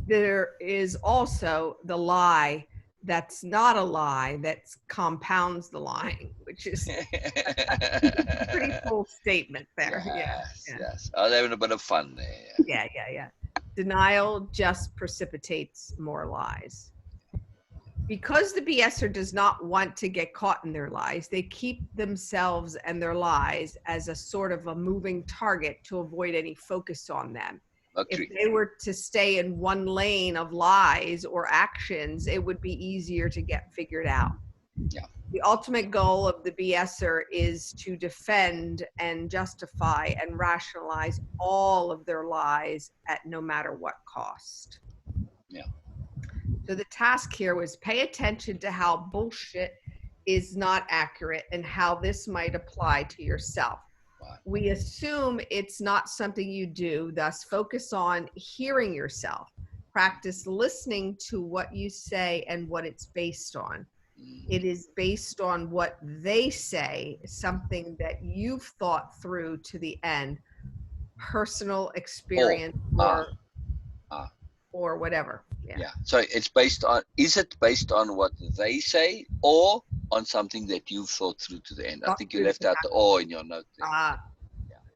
There is also the lie that's not a lie that compounds the lying, which is a pretty full statement there. Yes, Yeah. yes. I was having a bit of fun there. Yeah. Denial just precipitates more lies. Because the BSer does not want to get caught in their lies, they keep themselves and their lies as a sort of a moving target to avoid any focus on them. If Agree. they were to stay in one lane of lies or actions, it would be easier to get figured out. Yeah. The ultimate goal of the BSer is to defend and justify and rationalize all of their lies at no matter what cost. Yeah. So the task here was pay attention to how bullshit is not accurate and how this might apply to yourself. Right. We assume it's not something you do, thus focus on hearing yourself. Practice listening to what you say and what it's based on. It is based on what they say, something that you've thought through to the end, personal experience or whatever. Yeah. So it's based on, is it based on what they say or on something that you've thought through to the end? I think you left out the or in your note there.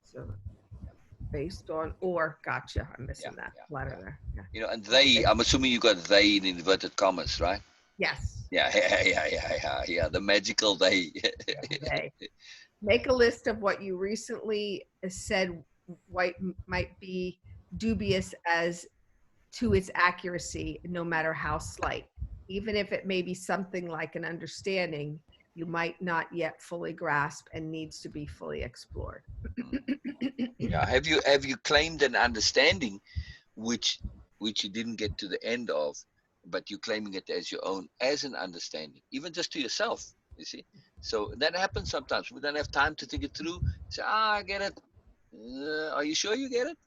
So based on or, gotcha. I'm missing that letter there. Yeah. You know, and they, I'm assuming you got they in inverted commas, right? Yes. Yeah. The magical they. They. Make a list of what you recently said might be dubious as to its accuracy, no matter how slight. Even if it may be something like an understanding you might not yet fully grasp and needs to be fully explored. Yeah. Have you claimed an understanding which you didn't get to the end of, but you're claiming it as your own, as an understanding, even just to yourself, you see? So that happens sometimes. We don't have time to think it through. Say, I get it. Are you sure you get it?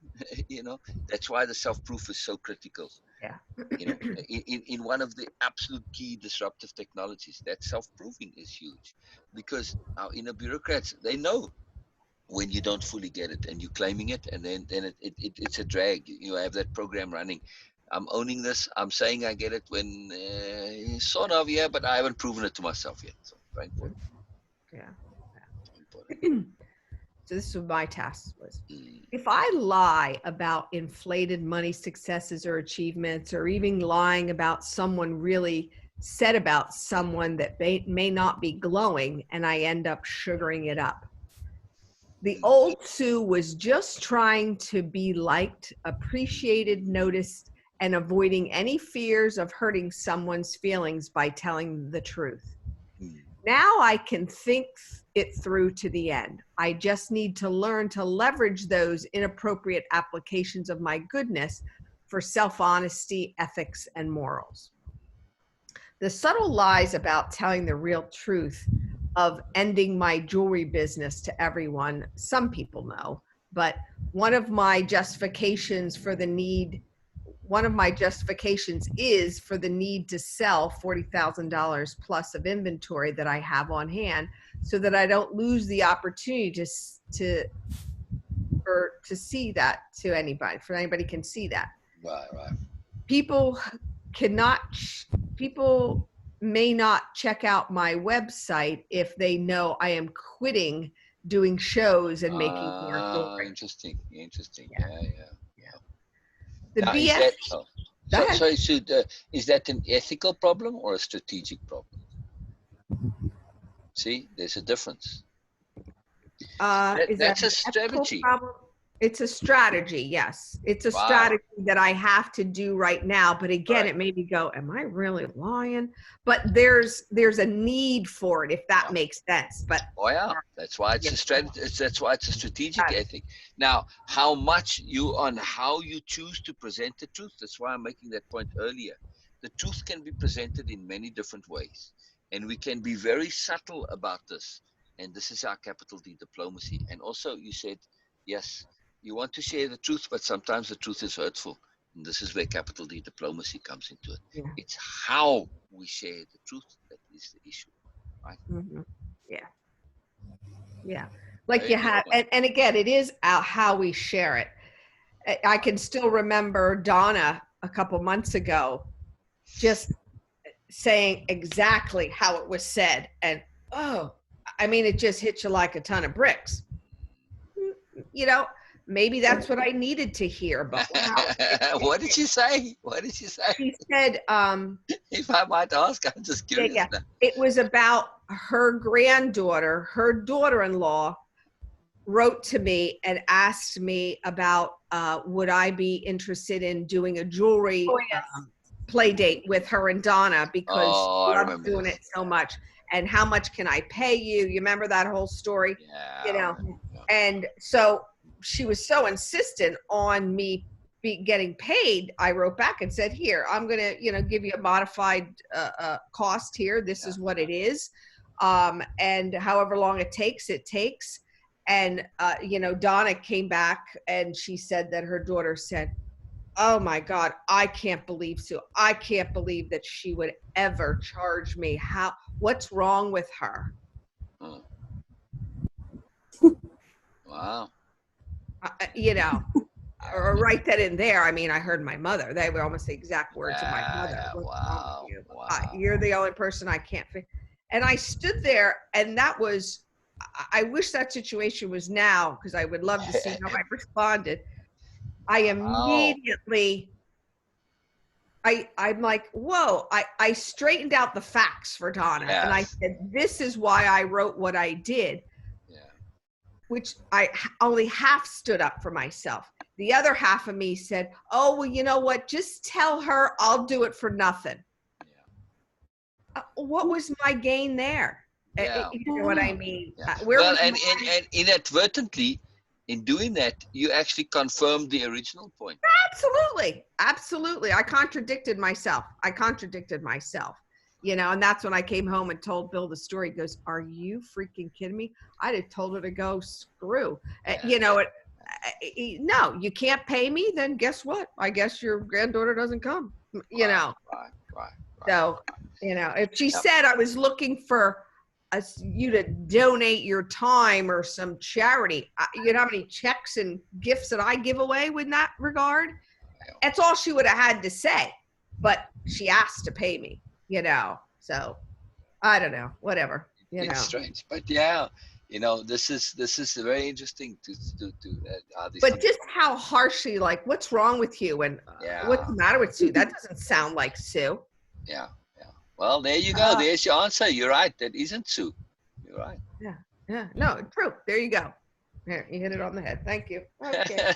You know, that's why the self-proof is so critical. Yeah. You know, in one of the absolute key disruptive technologies, that self-proofing is huge, because our inner bureaucrats, they know when you don't fully get it and you're claiming it, and then it's a drag. You have that program running. I'm owning this. I'm saying I get it when sort of, yeah, but I haven't proven it to myself yet. So very important. Yeah. Important. So this was my task was, if I lie about inflated money successes or achievements, or even lying about someone really said about someone that may not be glowing, and I end up sugaring it up. The old Sue was just trying to be liked, appreciated, noticed, and avoiding any fears of hurting someone's feelings by telling the truth. Now I can think it through to the end. I just need to learn to leverage those inappropriate applications of my goodness for self-honesty, ethics, and morals. The subtle lies about telling the real truth of ending my jewelry business to everyone, some people know, but one of my justifications is for the need to sell $40,000 plus of inventory that I have on hand, so that I don't lose the opportunity to see that to anybody, for anybody can see that. Right. People may not check out my website if they know I am quitting doing shows and making more jewelry. Interesting. Yeah. The Now, BS. Is that an ethical problem or a strategic problem? See, there's a difference. That's a strategy. It's a strategy, yes. It's a strategy that I have to do right now. But again, it made me go, am I really lying? But there's a need for it, if that makes sense. But that's why it's a strategy. That's why it's a strategic ethic. Now, how you choose to present the truth. That's why I'm making that point earlier. The truth can be presented in many different ways, and we can be very subtle about this. And this is our capital D diplomacy. And also, you said, yes, you want to share the truth, but sometimes the truth is hurtful. And this is where capital D diplomacy comes into it. Yeah. It's how we share the truth that is the issue. Mm-hmm. Yeah. Yeah. Like Very you good have, point. and again, it is how we share it. I can still remember Donna a couple months ago just saying exactly how it was said. And oh, I mean, it just hits you like a ton of bricks. You know, maybe that's what I needed to hear, but wow. What did she say? What did she say? She said, If I might ask, I'm just yeah, curious yeah. now. It was about her granddaughter, her daughter-in-law wrote to me and asked me about would I be interested in doing a jewelry Oh yes. play date with her and Donna because she Oh, I loves remember doing this. it so much. And how much can I pay you? You remember that whole story? Yeah, You I know, remember. Yeah. and so she was so insistent on me getting paid. I wrote back and said, here, I'm going to, give you a modified cost here. This is what it is. And however long it takes, it takes. And, Donna came back and she said that her daughter said, oh my God, I can't believe Sue. I can't believe that she would ever charge me. What's wrong with her? Oh. Wow. Or right then and there, I mean, I heard my mother. They were almost the exact words of my mother. Yeah. What's wrong with Wow. you? Wow. You're the only person I can't fit. And I stood there, and that was, I wish that situation was now, because I would love to see how I responded. I immediately, I'm like, whoa, I straightened out the facts for Donna. And I Yes. said, this is why I wrote what I did, Yeah. which I only half stood up for myself. The other half of me said, oh, well, you know what? Just tell her I'll do it for nothing. Yeah. What was my gain there? Yeah. You know what I mean? Yeah. Where Well, was and inadvertently, in doing that, you actually confirmed the original point. Absolutely. I contradicted myself. And that's when I came home and told Bill the story. He goes, are you freaking kidding me? I'd have told her to go screw. Yeah. No, you can't pay me. Then guess what? I guess your granddaughter doesn't come, Right. So, if she Yep. said I was looking for you to donate your time or some charity, you know how many checks and gifts that I give away in that regard? That's all she would have had to say. But she asked to pay me, So I don't know, whatever, It's strange, but yeah, this is very interesting to how these But things. just how harshly, like, what's wrong with you? And what's the matter with Sue? That doesn't sound like Sue. Yeah. Well, there you go. There's your answer. You're right. That isn't Sue. You're right. Yeah. No, true. There you go. There, you hit it on the head. Thank you. Okay.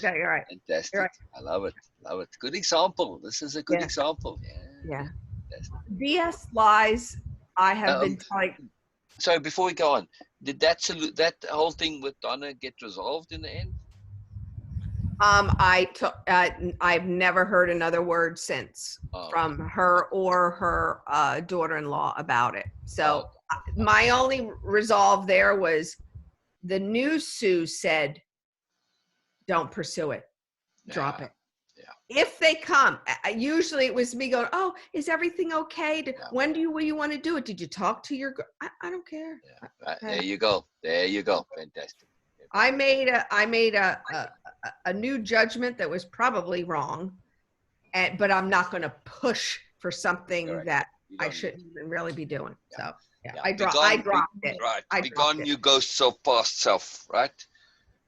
No, you're right. Fantastic. You're right. I love it. Good example. This is a good example. Yeah. Fantastic. BS lies. I have been telling. Sorry, before we go on, did that whole thing with Donna get resolved in the end? I've never heard another word since from her or her daughter-in-law about it. So my only resolve there was the new Sue said, don't pursue it. Drop it. Yeah. If they come, usually it was me going, oh, is everything okay? When will you want to do it? Did you talk to your, I don't care. Yeah. Right. There you go. Fantastic. I made a new judgment that was probably wrong, but I'm not going to push for something that I shouldn't even really be doing. So I dropped it. Right. Begone you ghost so past self, right?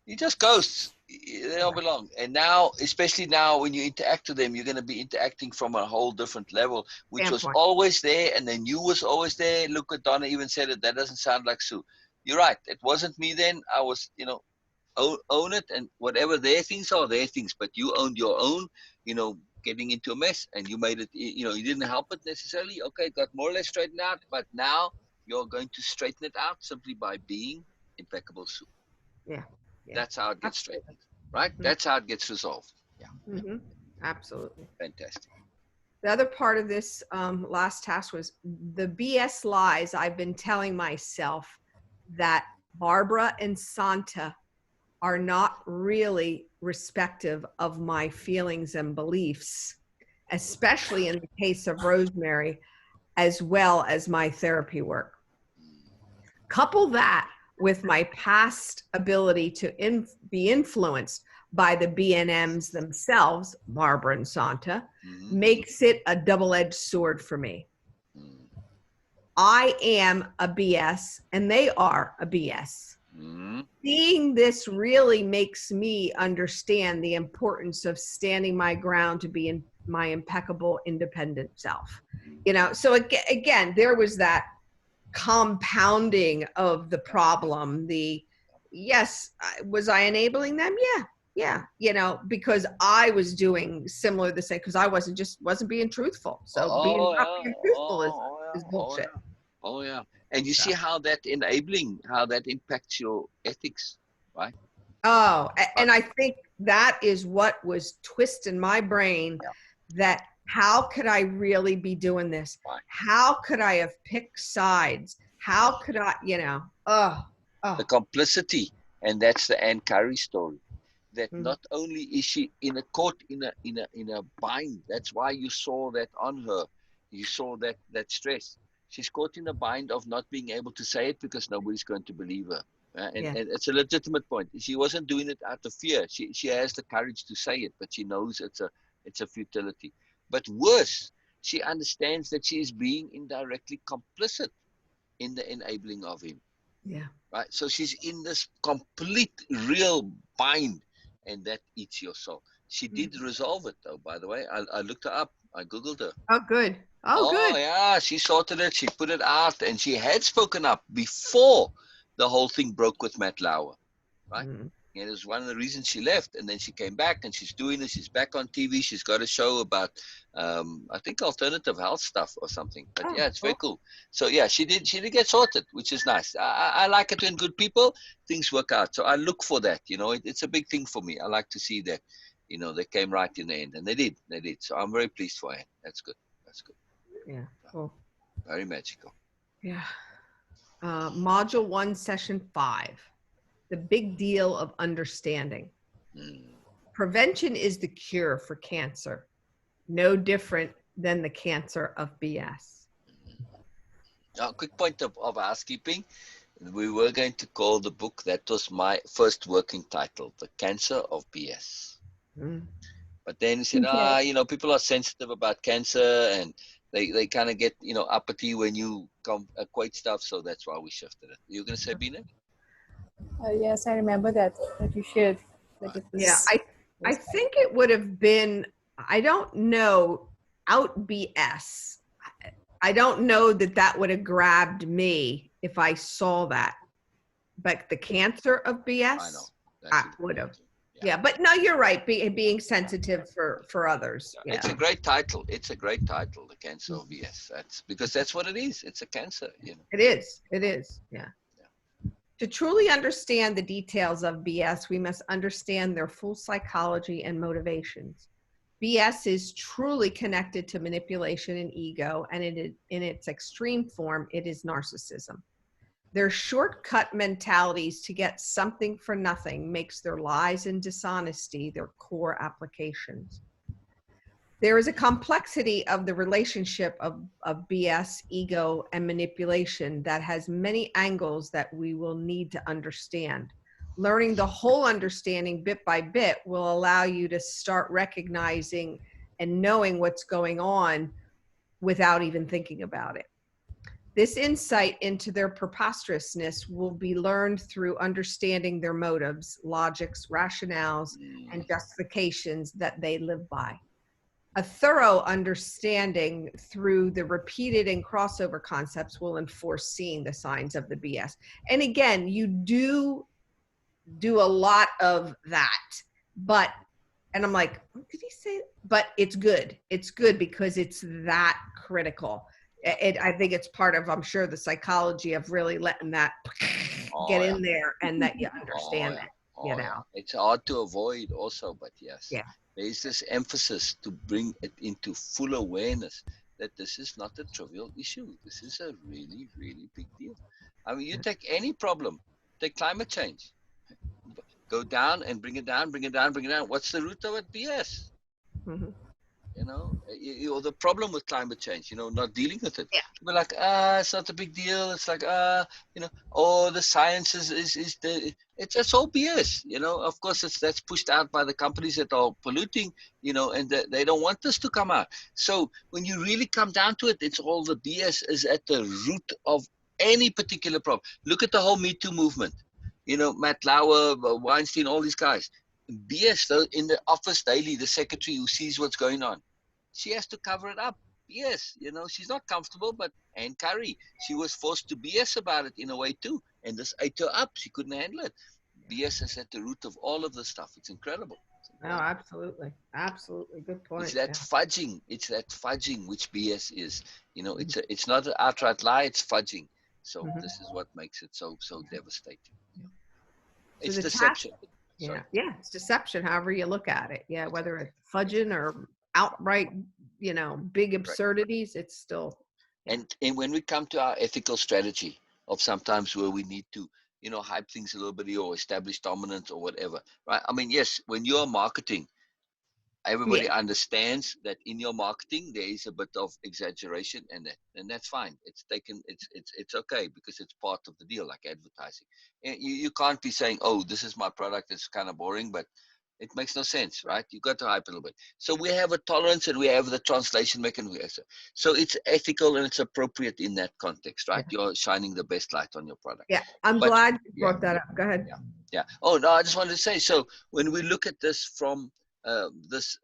You just ghosts. They don't belong. And now, especially now when you interact with them, you're going to be interacting from a whole different level, which was always there. And then you was always there. Look what Donna even said it. That doesn't sound like Sue. You're right. It wasn't me then. I was, own it, and whatever their things are, their things. But you owned your own, getting into a mess, and you made it, you didn't help it necessarily. Okay, got more or less straightened out. But now you're going to straighten it out simply by being impeccable Sue. Yeah. That's how it gets straightened, right? Mm-hmm. That's how it gets resolved. Yeah. Mm-hmm. Absolutely. Fantastic. The other part of this last task was the BS lies I've been telling myself that Barbara and Santa are not really respective of my feelings and beliefs, especially in the case of Rosemary. as well as my therapy work. Couple that with my past ability to be influenced by the BNMs themselves, Barbara and Santa, makes it a double-edged sword for me. I am a BS and they are a BS. Seeing this really makes me understand the importance of standing my ground to be in my impeccable, independent self. You know, so again, there was that compounding of the problem. Was I enabling them? Yeah, you know, because I was doing similar the same, because I wasn't being truthful. So being truthful is bullshit. Oh yeah. And you see how that impacts your ethics, right? Oh, and I think that is what was twisting my brain, that how could I really be doing this? How could I have picked sides? How could I, you know, the complicity. And that's the Anne Curry story. That not only is she in a court in a bind, that's why you saw that on her. You saw that stress. She's caught in a bind of not being able to say it because nobody's going to believe her. And it's a legitimate point. She wasn't doing it out of fear. She has the courage to say it, but she knows it's a futility. But worse, she understands that she is being indirectly complicit in the enabling of him. Yeah. Right. So she's in this complete real bind, and that eats your soul. She did resolve it, though. By the way, I looked her up. I googled her. Oh, good. Oh, good. Yeah, she sorted it. She put it out, and she had spoken up before the whole thing broke with Matt Lauer, right? And it was one of the reasons she left, and then she came back, and she's doing it. She's back on TV. She's got a show about, I think, alternative health stuff or something. But yeah, it's very cool. So yeah, she did get sorted, which is nice. I like it when good people, things work out. So I look for that. You know, it's a big thing for me. I like to see that, you know, they came right in the end, and they did. So I'm very pleased for her. That's good. Yeah, cool. Very magical. Yeah. Module 1, session 5. The big deal of understanding. Prevention is the cure for cancer. No different than the cancer of BS. Now, quick point of housekeeping. We were going to call the book, that was my first working title, The Cancer of BS. But then he said, you know, people are sensitive about cancer, and they kind of get, you know, uppity when you equate stuff. So that's why we shifted it. You going to say, Beena? Yes, I remember that you shared. Yeah, I think it would have been, I don't know, out BS. I don't know that would have grabbed me if I saw that. But the cancer of BS, I would have. Yeah, but no, you're right. Being sensitive for others. Yeah. It's a great title. The Cancer of BS. That's what it is. It's a cancer. You know. It is. Yeah. To truly understand the details of BS, we must understand their full psychology and motivations. BS is truly connected to manipulation and ego, and in its extreme form, it is narcissism. Their shortcut mentalities to get something for nothing makes their lies and dishonesty their core applications. There is a complexity of the relationship of BS, ego, and manipulation that has many angles that we will need to understand. Learning the whole understanding bit by bit will allow you to start recognizing and knowing what's going on without even thinking about it. This insight into their preposterousness will be learned through understanding their motives, logics, rationales, and justifications that they live by. A thorough understanding through the repeated and crossover concepts will enforce seeing the signs of the BS. And again, you do a lot of that, and I'm like, what did he say? But it's good. It's good because it's that critical. I think it's part of, I'm sure, the psychology of really letting that get in there and that you understand it, you know. It's hard to avoid also, but yes. Yeah. There's this emphasis to bring it into full awareness that this is not a trivial issue. This is a really, really big deal. I mean, you take any problem, take climate change. Go down and bring it down, bring it down, bring it down. What's the root of it? BS. or the problem with climate change, not dealing with it. Yeah. We're like, it's not a big deal. It's like, oh, the science it's all BS. Of course, that's pushed out by the companies that are polluting, and they don't want this to come out. So when you really come down to it, it's all the BS is at the root of any particular problem. Look at the whole Me Too movement. Matt Lauer, Weinstein, all these guys. BS, though, in the office daily, the secretary who sees what's going on, she has to cover it up. Yes, she's not comfortable, but Anne Curry, she was forced to BS about it in a way too, and this ate her up. She couldn't handle it. BS is at the root of all of this stuff. It's incredible. No, absolutely. Absolutely. Good It's point. that Yeah. fudging. It's that fudging which BS is. Mhm. It's not an outright lie. It's fudging. So Mhm. this is what makes it so devastating. Yeah. So It's the task, deception. yeah, Sorry. yeah, it's deception, however you look at it. Yeah, whether it's fudging or outright, big Right. absurdities, it's still, yeah, And when we come to our ethical strategy of sometimes where we need to, hype things a little bit or establish dominance or whatever, right? I mean, yes, when you're marketing, yeah, everybody understands that in your marketing there is a bit of exaggeration, and that's fine. It's taken, it's okay because it's part of the deal, like advertising. You can't be saying, oh, this is my product, it's kind of boring, but it makes no sense, right? You got to hype a little bit. So we have a tolerance and we have the translation mechanism. So it's ethical and it's appropriate in that context, right? yeah, You're shining the best light on your product. yeah. I'm But glad you yeah, brought that up. Go ahead. yeah, yeah. Oh no, I just wanted to say. So when we look at this from this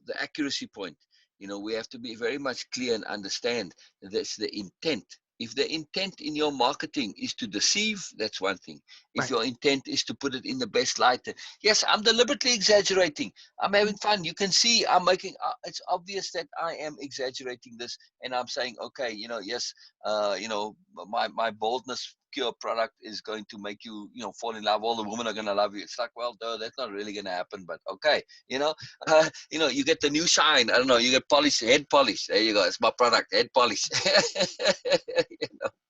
the accuracy point, we have to be very much clear and understand that's the intent. If the intent in your marketing is to deceive, that's one thing. If Right. your intent is to put it in the best light, yes, I'm deliberately exaggerating. I'm having fun. You can see I'm making. It's obvious that I am exaggerating this, and I'm saying, okay, yes, my boldness cure product is going to make you, fall in love. All the women are going to love you. It's like, well, duh, that's not really going to happen, but okay, you get the new shine. I don't know. You get polish, head polish. There you go. It's my product, head polish.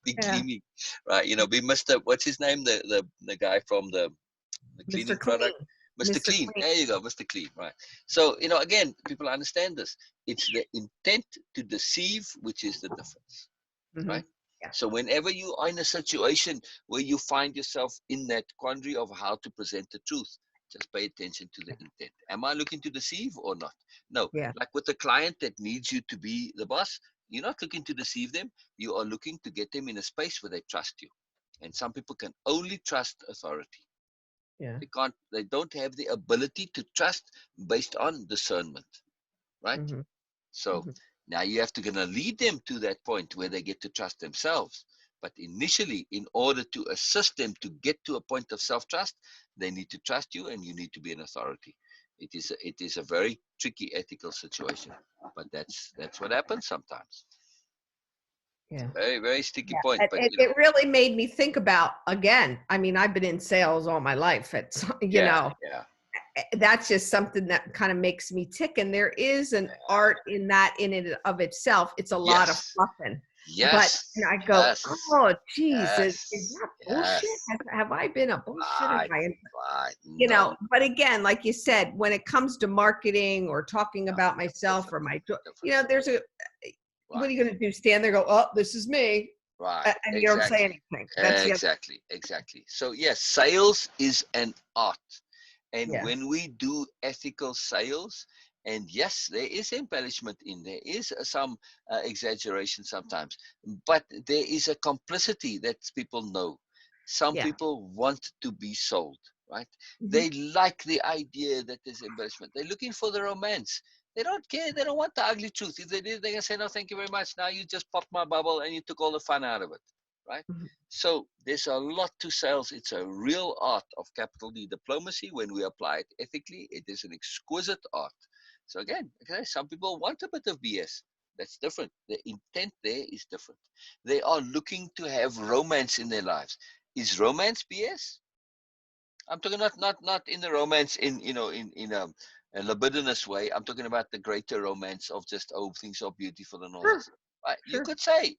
Be Yeah. gleaming, right? Be Mr. What's his name? The guy from the Mr. cleaning product. Clean. Mr. Mr. Clean. Clean. There you go, Mr. Clean. Right. So, again, people understand this. It's the intent to deceive, which is the difference, Hmm. right? Yeah. So whenever you are in a situation where you find yourself in that quandary of how to present the truth, just pay attention to the intent. Am I looking to deceive or not? No. Yeah. Like with a client that needs you to be the boss, you're not looking to deceive them. You are looking to get them in a space where they trust you. And some people can only trust authority. Yeah. They don't have the ability to trust based on discernment, right? Hmm. So Hmm. now you have to gonna lead them to that point where they get to trust themselves. But initially, in order to assist them to get to a point of self-trust, they need to trust you, and you need to be an authority. It is a very tricky ethical situation, but that's what happens sometimes. Yeah. Very very sticky Yeah. point, but It really made me think about, again, I mean, I've been in sales all my life. It's, yeah, yeah, that's just something that kind of makes me tick. And there is an art in that in and of itself. It's a lot of yes, fluffing. But and yes, I go, yes, oh, geez, is yes, that bullshit? yes. Have I been a bullshit? Have Right, I, right. No, but again, like you said, when it comes to marketing or talking no, about myself different, or different. there's what Right. are you going to do? Stand there, and go, oh, this is me. Right, And you don't say exactly. anything. That's the other, Exactly. So yes, sales is an art. And yeah, when we do ethical sales, and yes, there is embellishment in there, is some exaggeration sometimes, but there is a complicity that people know. Some yeah. people want to be sold, right? Mhm. They like the idea that there's embellishment. They're looking for the romance. They don't care. They don't want the ugly truth. If they did, they can say, no, thank you very much. Now you just popped my bubble and you took all the fun out of it, right? Mhm. So there's a lot to sales. It's a real art of capital D diplomacy. When we apply it ethically, it is an exquisite art. So again, okay, some people want a bit of BS. That's different. The intent there is different. They are looking to have romance in their lives. Is romance BS? I'm talking not in the romance in a libidinous way. I'm talking about the greater romance of just, oh, things are beautiful and all Sure, this. Right? You sure. could say,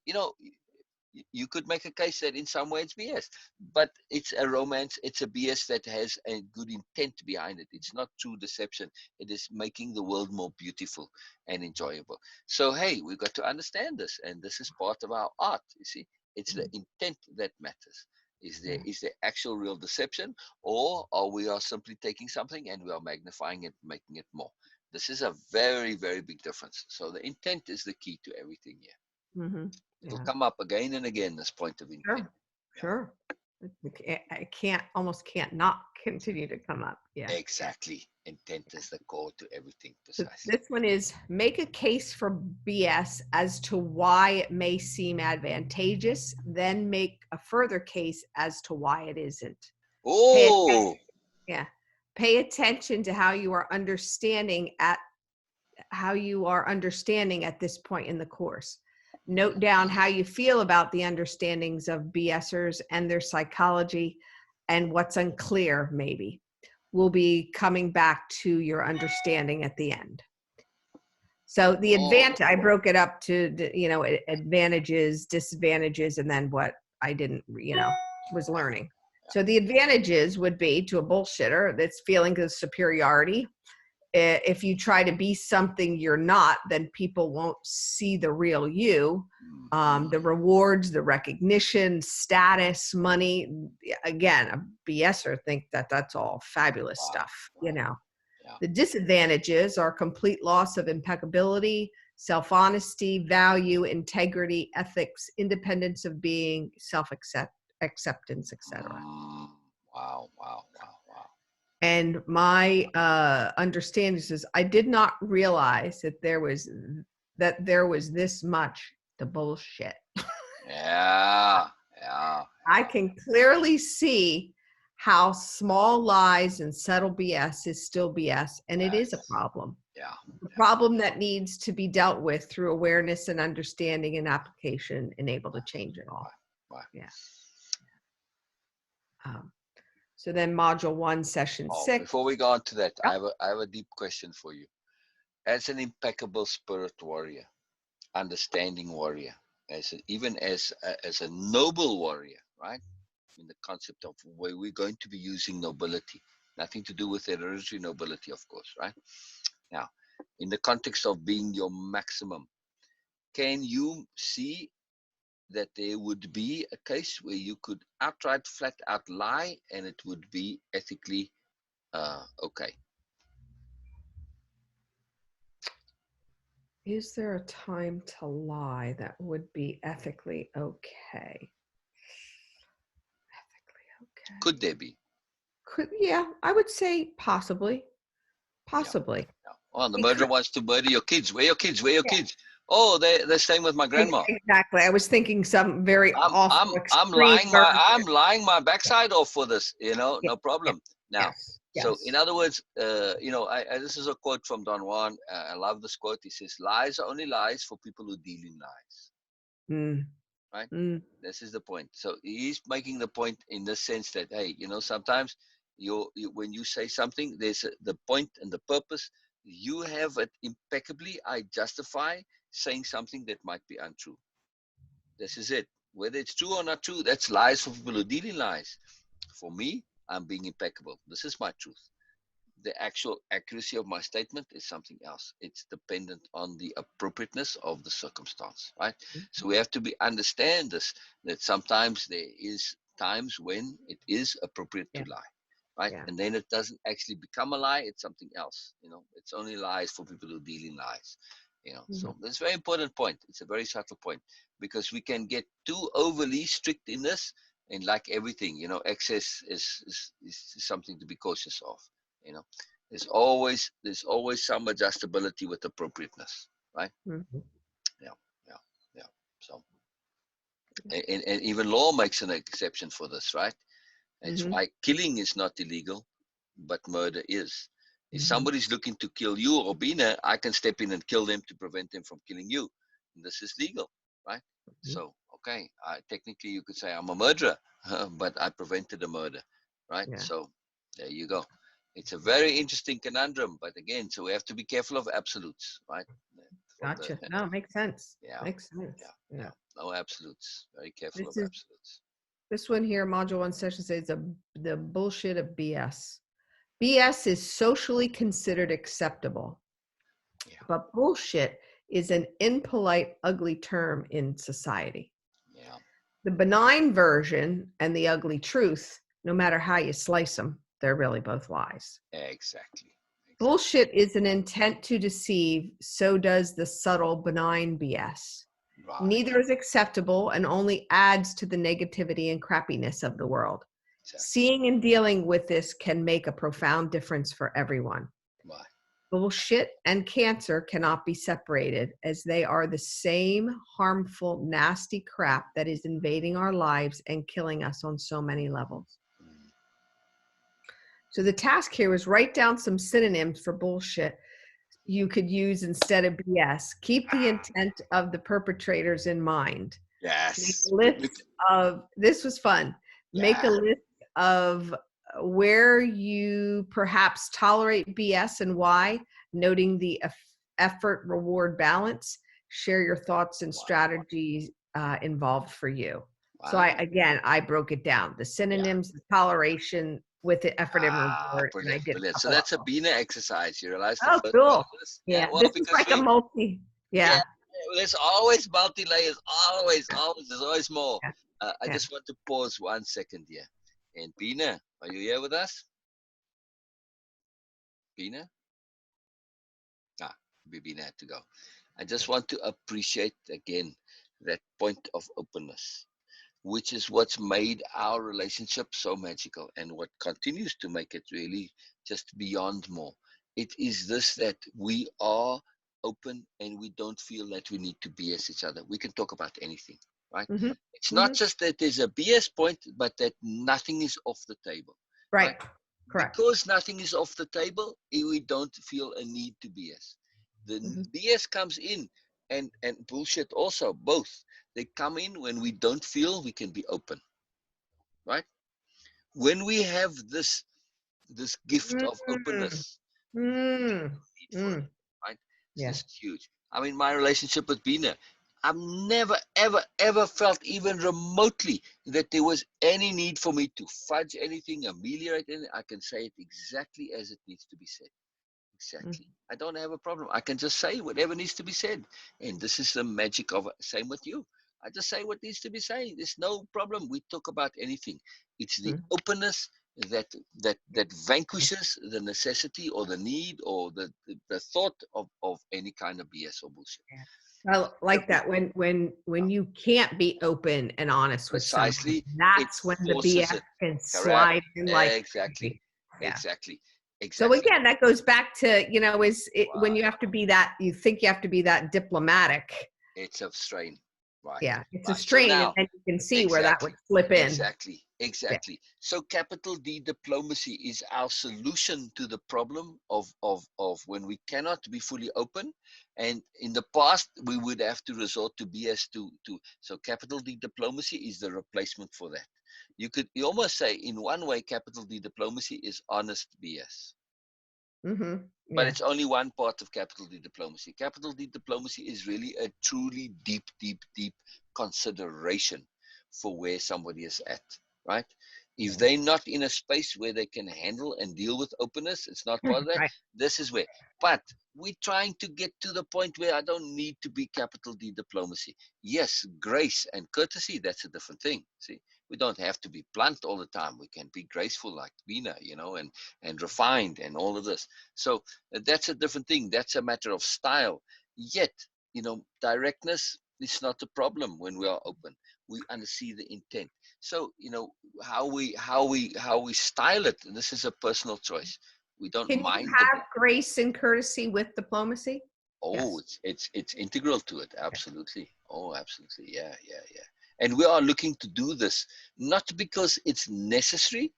you could make a case that in some way it's BS, but it's a romance. It's a BS that has a good intent behind it. It's not true deception. It is making the world more beautiful and enjoyable. So, hey, we've got to understand this, and this is part of our art. You see, it's the intent that matters. Is there actual real deception, or are we are simply taking something and we are magnifying it, making it more? This is a very, very big difference. So the intent is the key to everything here. Mm-hmm. It'll come up again and again, this point of intent. Sure. I almost can't not continue to come up. Yeah. Exactly. Intent is the core to everything, So precisely. this one is make a case for BS as to why it may seem advantageous, then make a further case as to why it isn't. Oh, Pay attention to how you are understanding at this point in the course. Note down how you feel about the understandings of BSers and their psychology and what's unclear, maybe. We'll be coming back to your understanding at the end. So the advantage, I broke it up to, advantages, disadvantages, and then what I didn't, was learning. So the advantages would be to a bullshitter that's feeling of superiority. If you try to be something you're not, then people won't see the real you. The rewards, the recognition, status, money. Again, a BSer think that that's all fabulous stuff, Yeah. The disadvantages are complete loss of impeccability, self-honesty, value, integrity, ethics, independence of being, self-acceptance, etc. Wow. And my understanding is I did not realize that there was this much to bullshit. Yeah. I can clearly see how small lies and subtle BS is still BS, and it is a problem. Yeah. A problem that needs to be dealt with through awareness and understanding and application and able to change it all. Right. Yeah. So then module 1, session 6. Before we go on to that, I have a deep question for you. As an impeccable spirit warrior, understanding warrior, even as a noble warrior, right? In the concept of where we're going to be using nobility, nothing to do with hereditary nobility, of course, right? Now, in the context of being your maximum, can you see that there would be a case where you could outright, flat out lie and it would be ethically okay? Is there a time to lie that would be ethically okay? Could there be? I would say possibly. Yeah. Well, the murderer wants to murder your kids. Where your kids? Where your kids? Oh, they're staying with my grandma. Exactly. I was thinking some very awful. I'm lying my backside off for this. No problem. Now, so in other words, this is a quote from Don Juan. I love this quote. He says, "Lies are only lies for people who deal in lies." Right? This is the point. So he's making the point in the sense that, hey, sometimes when you say something, there's the point and the purpose. You have it impeccably. I justify saying something that might be untrue. This is it. Whether it's true or not true, that's lies for people who deal in lies. For me, I'm being impeccable. This is my truth. The actual accuracy of my statement is something else. It's dependent on the appropriateness of the circumstance, right? So we have to understand this, that sometimes there is times when it is appropriate to lie, right? And then it doesn't actually become a lie. It's something else. It's only lies for people who deal in lies. So that's a very important point. It's a very subtle point, because we can get too overly strict in this, and like everything, excess is something to be cautious of. There's always some adjustability with appropriateness, right? Yeah. So, and even law makes an exception for this, right? It's why killing is not illegal, but murder is. If somebody's looking to kill you or Beena, I can step in and kill them to prevent them from killing you. And this is legal, right? So, okay, technically you could say I'm a murderer, but I prevented a murder, right? So there you go. It's a very interesting conundrum, but again, so we have to be careful of absolutes, right? Gotcha. No, makes sense. Yeah. Makes sense. Yeah. No absolutes. Very careful of This is absolutes. this one here, module 1, session says the bullshit of BS. BS is socially considered acceptable, Yeah. but bullshit is an impolite, ugly term in society. Yeah. The benign version and the ugly truth, no matter how you slice them, they're really both lies. Exactly. Bullshit is an intent to deceive, so does the subtle, benign BS. Right. Neither is acceptable and only adds to the negativity and crappiness of the world. Exactly. Seeing and dealing with this can make a profound difference for everyone. Right. Bullshit and cancer cannot be separated, as they are the same harmful, nasty crap that is invading our lives and killing us on so many levels. Mm. So the task here was write down some synonyms for bullshit you could use instead of BS. Keep the intent of the perpetrators in mind. Make Yes. a list of, this was fun. Make a Yeah. list of where you perhaps tolerate BS and why, noting the effort reward balance. Share your thoughts and Wow. strategies involved for you. So Wow. I broke it down. The synonyms, the toleration with the effort and reward, and I Brilliant, did a brilliant. So couple of that's a them. Beena exercise. You realize the Oh, first part cool. of this? Yeah, Well, this is because like a multi. yeah, Yeah, there's always multi-layers. Always, always. There's always more. yeah, I yeah. just want to pause 1 second here. And Beena, are you here with us? Beena? Beena had to go. I just want to appreciate again that point of openness, which is what's made our relationship so magical and what continues to make it really just beyond more. It is this, that we are open and we don't feel that we need to BS each other. We can talk about anything, right? Mm-hmm. It's not just that there's a BS point, but that nothing is off the table. Right. Correct. Because nothing is off the table, we don't feel a need to BS. The Mm-hmm. BS comes in, and bullshit also, both. They come in when we don't feel we can be open, right? When we have this gift of Mm, openness, mm, need for it, mm. right? So Yeah. this is huge. I mean, my relationship with Beena, I've never, ever, ever felt even remotely that there was any need for me to fudge anything, ameliorate anything. I can say it exactly as it needs to be said. Exactly. I don't have a problem. I can just say whatever needs to be said. And this is the magic of it. Same with you. I just say what needs to be said. There's no problem. We talk about anything. It's the Mm. openness that vanquishes the necessity or the need or the thought of any kind of BS or bullshit. I like that when you can't be open and honest with someone, Precisely. It that's when the forces BS it. can Correct. slide in like Exactly. crazy. Yeah. Exactly. So Exactly. again, that goes back to, is it, when Right. you have to be that, you think you have to be that diplomatic. It's a strain. Right. Yeah, it's a Right. So strain, and now, then you can see where that would exactly. slip in. Exactly. Yeah. Exactly. So capital D diplomacy is our solution to the problem of when we cannot be fully open. And in the past, we would have to resort to BS to so capital D diplomacy is the replacement for that. You almost say in one way, capital D diplomacy is honest BS. Mm-hmm. But Yeah. it's only one part of capital D diplomacy. Capital D diplomacy is really a truly deep, deep, deep consideration for where somebody is at, right? If they're not in a space where they can handle and deal with openness, it's not part of that. Right. This is where. But we're trying to get to the point where I don't need to be capital D diplomacy. Yes, grace and courtesy, that's a different thing. See, we don't have to be blunt all the time. We can be graceful like Beena, and refined and all of this. So that's a different thing. That's a matter of style. Yet, directness is not a problem when we are open. We understand the intent. So, how we style it. And this is a personal choice. We don't Can you mind the. have grace and courtesy with diplomacy? Oh, Yes. it's integral to it. Absolutely. Oh, absolutely. Yeah, yeah, yeah. And we are looking to do this not because it's necessary,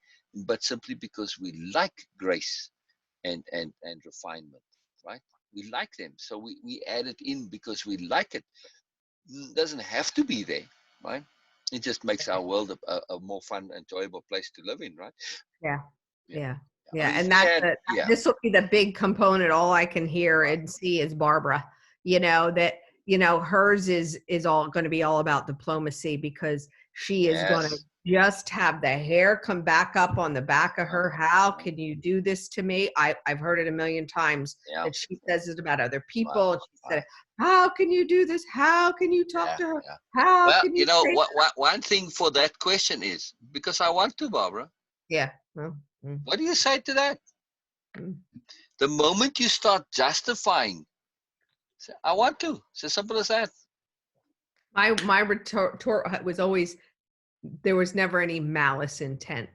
but simply because we like grace and refinement, right? We like them, so we add it in because we like it. It doesn't have to be there, right? It just makes our world a more fun, enjoyable place to live in, right? Yeah. Yeah. Yeah. I Yeah. mean, if And we had, yeah, this will be the big component. All I can hear right, and see is Barbara, that you know, hers is all going to be all about diplomacy, because she is going to Yes. just have the hair come back up on the back of her. How can you do this to me? I've heard it a million times Yeah. that she says it about other Right. people. And she said, Right. how can you do this? How can you talk Yeah. to her? Yeah. How Well, can you you know say what? One thing for that question is because I want to, Barbara. yeah. Well, What do you say to that? mm. The moment you start justifying, say, I want to. It's as simple as that. My retort was always, there was never any malice intent.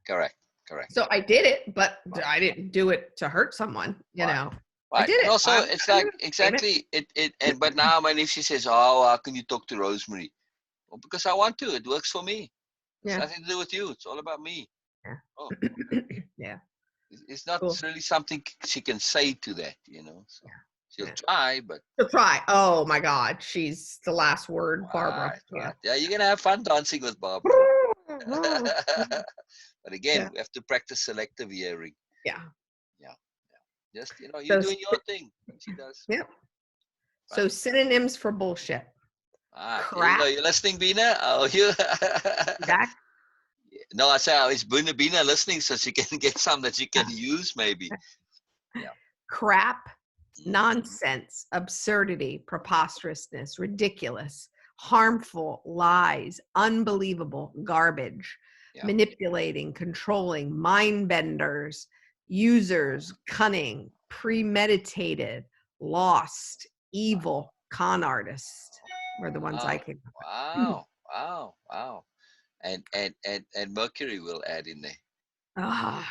Correct. Correct. So I did it, but Right. I didn't do it to hurt someone, you Right. know. I Right. did And it. also, it's I'm like gonna claim it. exactly it. But now, man, if she says, "Oh, how can you talk to Rosemary?" Well, because I want to. It works for me. It's Yeah. nothing to do with you. It's all about me. Oh, Yeah. okay. Yeah. It's not Cool. really something she can say to that, So she'll Yeah. try, but She'll try. Oh my God. She's the last word, Barbara. right, Yeah. right. Yeah, you're gonna have fun dancing with Barbara. But again, Yeah. we have to practice selective hearing. Yeah. Yeah, yeah. Just you're So doing your thing, and she does. yeah. Right. So synonyms for bullshit. Ah, here you go. Crap. You're listening, Beena? Oh, you. Back. No, I say, is Beena listening so she can get some that she can use, maybe? Yeah. Crap. Mhm. Nonsense. Absurdity. Preposterousness. Ridiculous. Harmful. Lies. Unbelievable. Garbage. Yeah. Manipulating. Controlling. Mind benders. Users. Cunning. Premeditated. Lost. Evil. Con artist were the ones I Wow. came up with. Wow. Wow. Wow. And Mercury will add in there. Ah,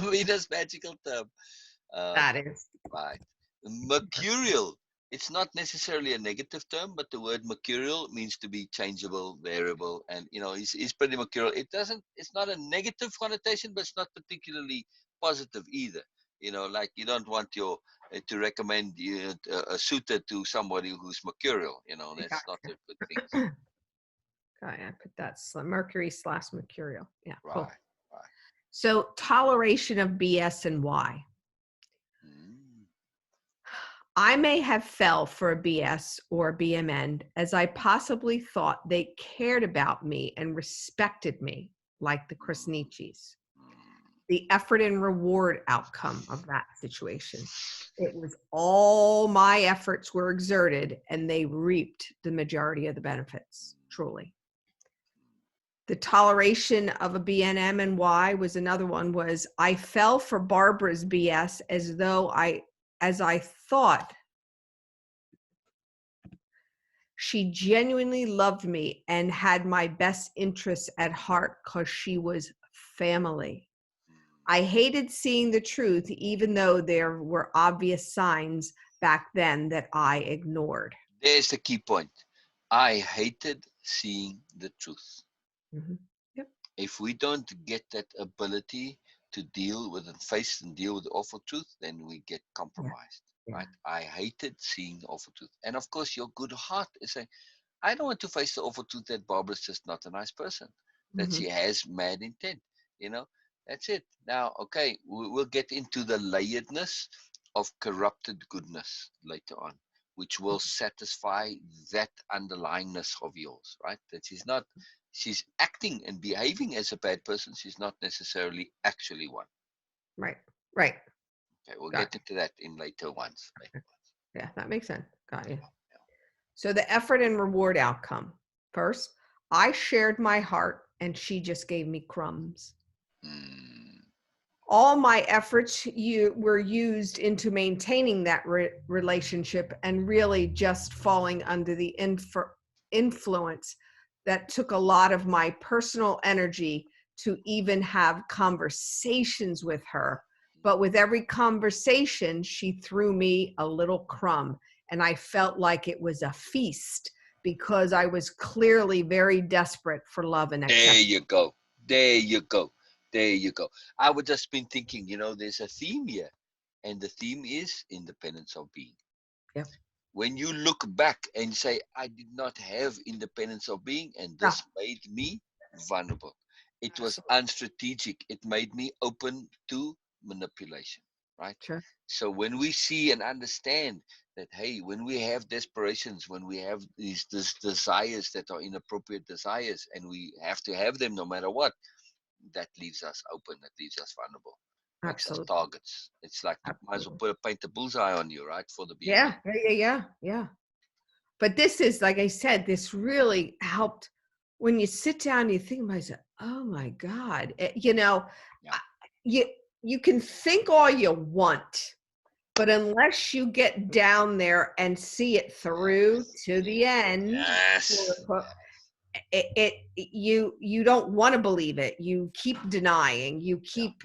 Venus magical term. that is. Right. Mercurial. It's not necessarily a negative term, but the word mercurial means to be changeable, variable, and he's pretty mercurial. It's not a negative connotation, but it's not particularly positive either. Like you don't want to recommend a suitor to somebody who's mercurial. I That's not gotcha. a good thing. So, Okay, I put that Mercury / Mercurial. Yeah, cool. right, right. So toleration of BS and why. Mm. I may have fell for a BS or a BMN as I possibly thought they cared about me and respected me, like the Chris Nietzsche's. The effort and reward outcome of that situation. It was all my efforts were exerted and they reaped the majority of the benefits, truly. The toleration of a BNM and why was another one. Was I fell for Barbara's BS as I thought she genuinely loved me and had my best interests at heart because she was family. I hated seeing the truth, even though there were obvious signs back then that I ignored. There's the key point. I hated seeing the truth. Mhm. Yep. If we don't get that ability to deal with and face and deal with the awful truth, then we get Yeah. compromised. Yeah. Right? I hated seeing the awful truth. And of course, your good heart is saying, I don't want to face the awful truth that Barbara's just not a nice person, that Mm-hmm. she has mad intent. You know, that's it. Now, okay, we'll get into the layeredness of corrupted goodness later on, which will satisfy that underlyingness of yours, right? That she's acting and behaving as a bad person. She's not necessarily actually one. Right. Right. Okay, we'll Got get into that in later ones. it. Yeah, that makes sense. Got you. Yeah, So the effort and reward outcome. First, I shared my heart and she just gave me crumbs. yeah. Mm, All my efforts were used into maintaining that relationship and really just falling under the influence that took a lot of my personal energy to even have conversations with her. But with every conversation, she threw me a little crumb, and I felt like it was a feast because I was clearly very desperate for love and there acceptance. you go. There you go. There you go. I would just been thinking, there's a theme here, and the theme is independence of being. Yeah. When you look back and say, I did not have independence of being, and No, this made me vulnerable. It was absolutely. unstrategic. It made me open to manipulation. right? Sure. So when we see and understand that, hey, when we have desperations, when we have these desires that are inappropriate desires, and we have to have them no matter what, that leaves us open, that leaves us vulnerable, makes us Absolutely. targets. It's like you might as well Absolutely. paint a bullseye on you, right, for the Yeah. beheading. Yeah. But this is, like I said, this really helped when you sit down and you think about it, oh my God, Yeah. you, you can think all you want, but unless you get down there and see it through to the end, quote Yes. unquote, you don't want to believe it. You keep denying, you Yeah. keep,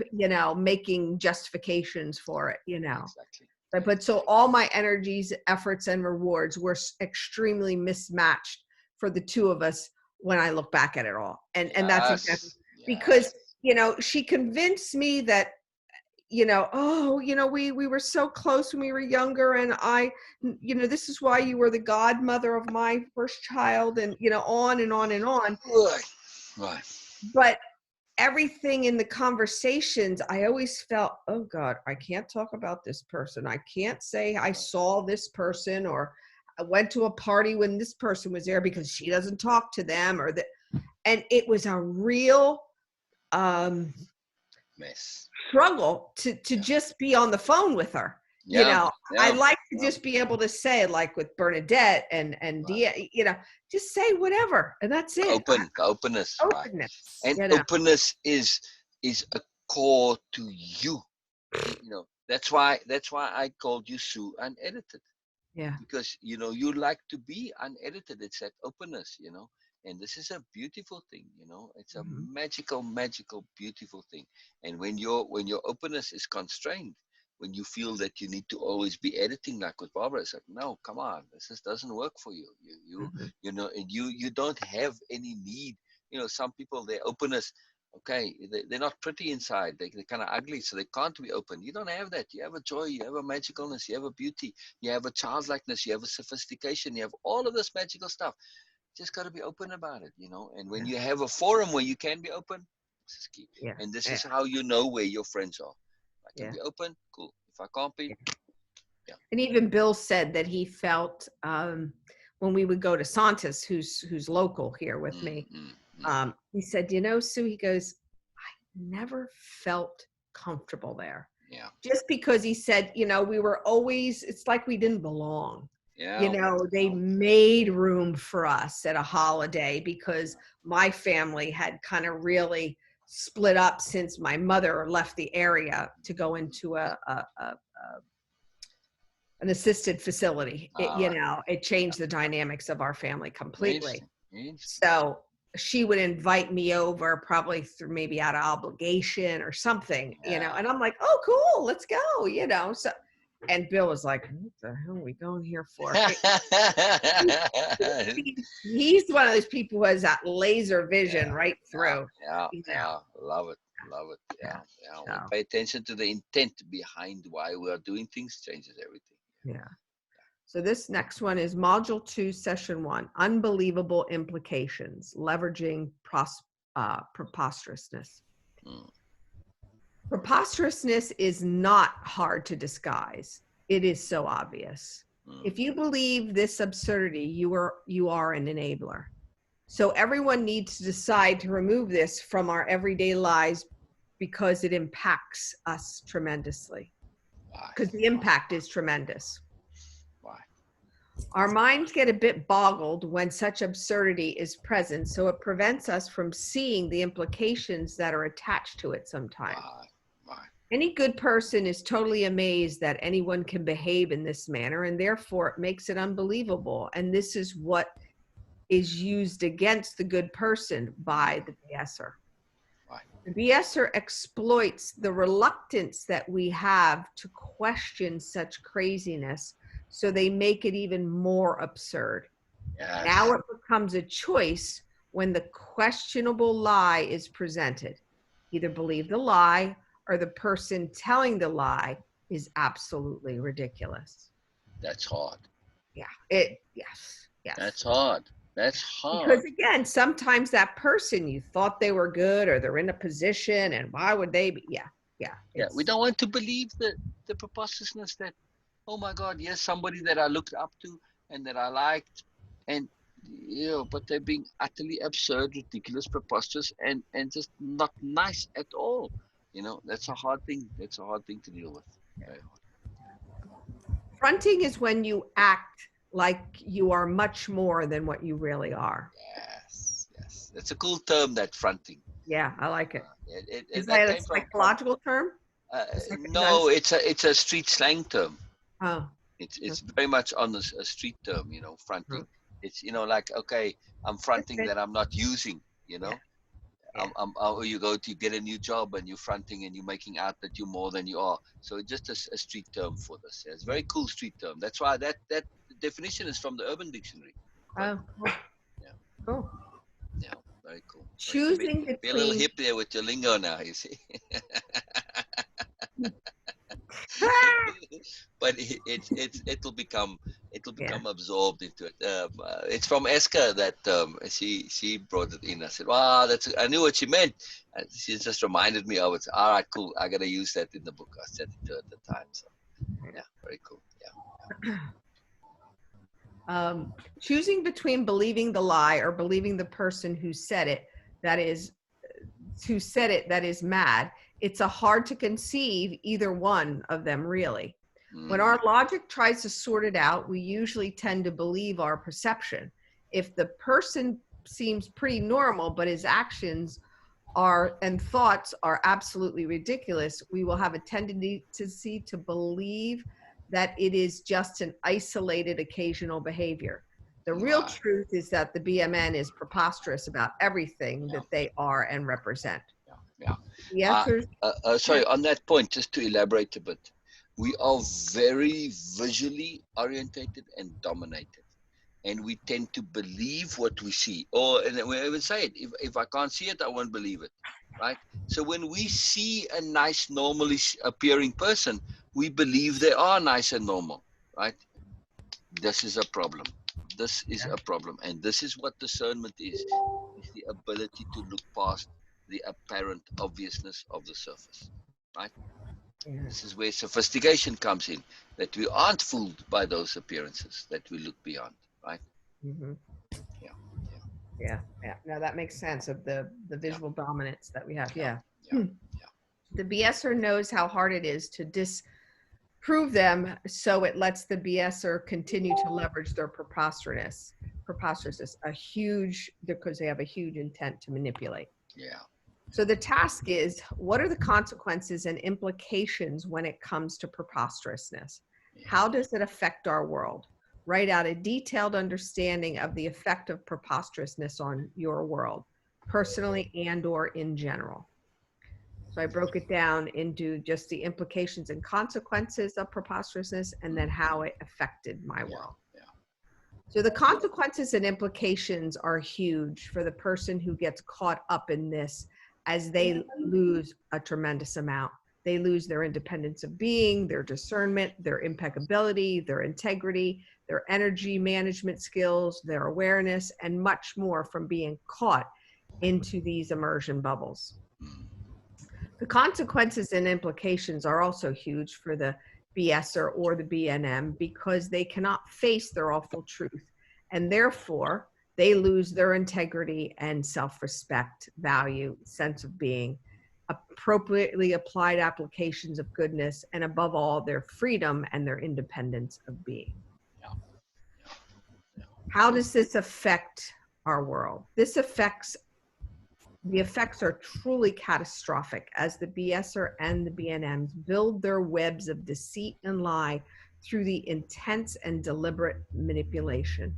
making justifications for it, Exactly. But so all my energies, efforts, and rewards were extremely mismatched for the two of us when I look back at it all. And that's exactly Yes. because, Yes. she convinced me that, we were so close when we were younger, and this is why you were the godmother of my first child, and, on and on and on. Right. Right. But everything in the conversations, I always felt, oh God, I can't talk about this person. I can't say I saw this person, or I went to a party when this person was there, because she doesn't talk to them, or that. And it was a real Mess. struggle to Yeah. just be on the phone with her. Yeah. I Yeah. like to Yeah. just be able to say, like with Bernadette and Right. Dia, just say whatever, and that's it. Openness, right? Openness, And openness is a core to you. That's why I called you Sue Unedited, yeah. because you like to be unedited. It's that openness, and this is a beautiful thing. It's a Mhm. magical, beautiful thing. And when your openness is constrained, when you feel that you need to always be editing, like with Barbara, it's like, no, come on, this just doesn't work for you. Mhm. And you don't have any need. Some people, their openness, okay, they're not pretty inside. They're kind of ugly, so they can't be open. You don't have that. You have a joy, you have a magicalness, you have a beauty, you have a childlikeness, you have a sophistication, you have all of this magical stuff. Just got to be open about it. And when Yeah. you have a forum where you can be open, this is key. Yeah. And this Yeah. is how you know where your friends are. If I can Yeah. be open, cool. If I can't be, yeah. And even Bill said that he felt, when we would go to Santos, who's local here with Mm, me, mm, mm. he said, Sue, he goes, I never felt comfortable there. Yeah. Just because he said, we were always, it's like we didn't belong. Yeah. They made room for us at a holiday because my family had kind of really split up since my mother left the area to go into an assisted facility. It changed the dynamics of our family completely. Interesting. Interesting. So she would invite me over, probably through maybe out of obligation or something, Yeah. and I'm like, oh, cool, let's go. So, and Bill was like, what the hell are we going here for? He's one of those people who has that laser vision right Yeah, through. yeah, You know, yeah. Love it, love it. yeah. Yeah, yeah. We So, pay attention to the intent behind why we are doing things, changes everything. yeah. So this next one is Module 2, Session 1, Unbelievable Implications, Leveraging Preposterousness. Mm, Preposterousness is not hard to disguise. It is so obvious. mm. If you believe this absurdity, you are an enabler. So everyone needs to decide to remove this from our everyday lives, because it impacts us tremendously. Why? Because the impact is tremendous. Why? Our minds get a bit boggled when such absurdity is present, so it prevents us from seeing the implications that are attached to it sometimes. Why? Why? Any good person is totally amazed that anyone can behave in this manner, and therefore it makes it unbelievable. And this is what is used against the good person by the BSer. Why? The BSer exploits the reluctance that we have to question such craziness, so they make it even more absurd. Yes. Now it becomes a choice when the questionable lie is presented. Either believe the lie, or the person telling the lie is absolutely ridiculous. That's hard. Yeah, yes. That's hard. That's hard. Because again, sometimes that person, you thought they were good, or they're in a position, and why would they be? Yeah. Yeah. Yeah, we don't want to believe the preposterousness that, oh my God, yes, somebody that I looked up to and that I liked, and but they're being utterly absurd, ridiculous, preposterous, and just not nice at all. That's a hard thing. That's a hard thing to deal with. Very hard. Fronting is when you act like you are much more than what you really are. Yes, yes, it's a cool term, that fronting. Yeah, I like it. Is That that a came from psychological term? no, it's a street slang term. Oh. It's very much on a street term, fronting. It's like, okay, I'm fronting that I'm not using, Yeah. or you go to get a new job and you're fronting and you're making out that you're more than you are. So it's just a street term for this. Yeah, it's a very cool street term. That's why that definition is from the Urban Dictionary. Oh, cool. Yeah. Cool. Yeah, very cool. Choosing Be a little between hip there with your lingo now, you see. But it'll become absorbed into it. It's from Eska that she brought it in. I said, "Wow, I knew what she meant." She just reminded me of it. All right, cool. I gotta use that in the book. I said it to her at the time. So yeah, very cool. Yeah. Choosing between believing the lie or believing the person who said it that is mad. It's a hard to conceive either one of them, really. When our logic tries to sort it out, we usually tend to believe our perception. If the person seems pretty normal, but his actions and thoughts are absolutely ridiculous, we will have a tendency to believe that it is just an isolated occasional behavior. The real truth is that the BMN is preposterous about everything that they are and represent. Sorry, on that point, just to elaborate a bit, we are very visually orientated and dominated. And we tend to believe what we see. And we even say it, if I can't see it, I won't believe it, right? So when we see a nice, normally appearing person, we believe they are nice and normal, right? This is a problem. This is a problem. And this is what discernment is the ability to look past the apparent obviousness of the surface, right? Yeah. This is where sophistication comes in, that we aren't fooled by those appearances, that we look beyond, right? Mm-hmm. Yeah. No, that makes sense of the visual dominance that we have. The BSer knows how hard it is to disprove them, so it lets the BSer continue to leverage their preposterousness, because they have a huge intent to manipulate. Yeah. So the task is, what are the consequences and implications when it comes to preposterousness? How does it affect our world? Write out a detailed understanding of the effect of preposterousness on your world, personally and/or in general. So I broke it down into just the implications and consequences of preposterousness, and then how it affected my world. So the consequences and implications are huge for the person who gets caught up in this, as they lose a tremendous amount. They lose their independence of being, their discernment, their impeccability, their integrity, their energy management skills, their awareness, and much more from being caught into these immersion bubbles. The consequences and implications are also huge for the BSer or the BNM, because they cannot face their awful truth, and therefore they lose their integrity and self-respect, value, sense of being, appropriately applied applications of goodness, and above all, their freedom and their independence of being. How does this affect our world? The effects are truly catastrophic, as the BSer and the BNMs build their webs of deceit and lie through the intense and deliberate manipulation.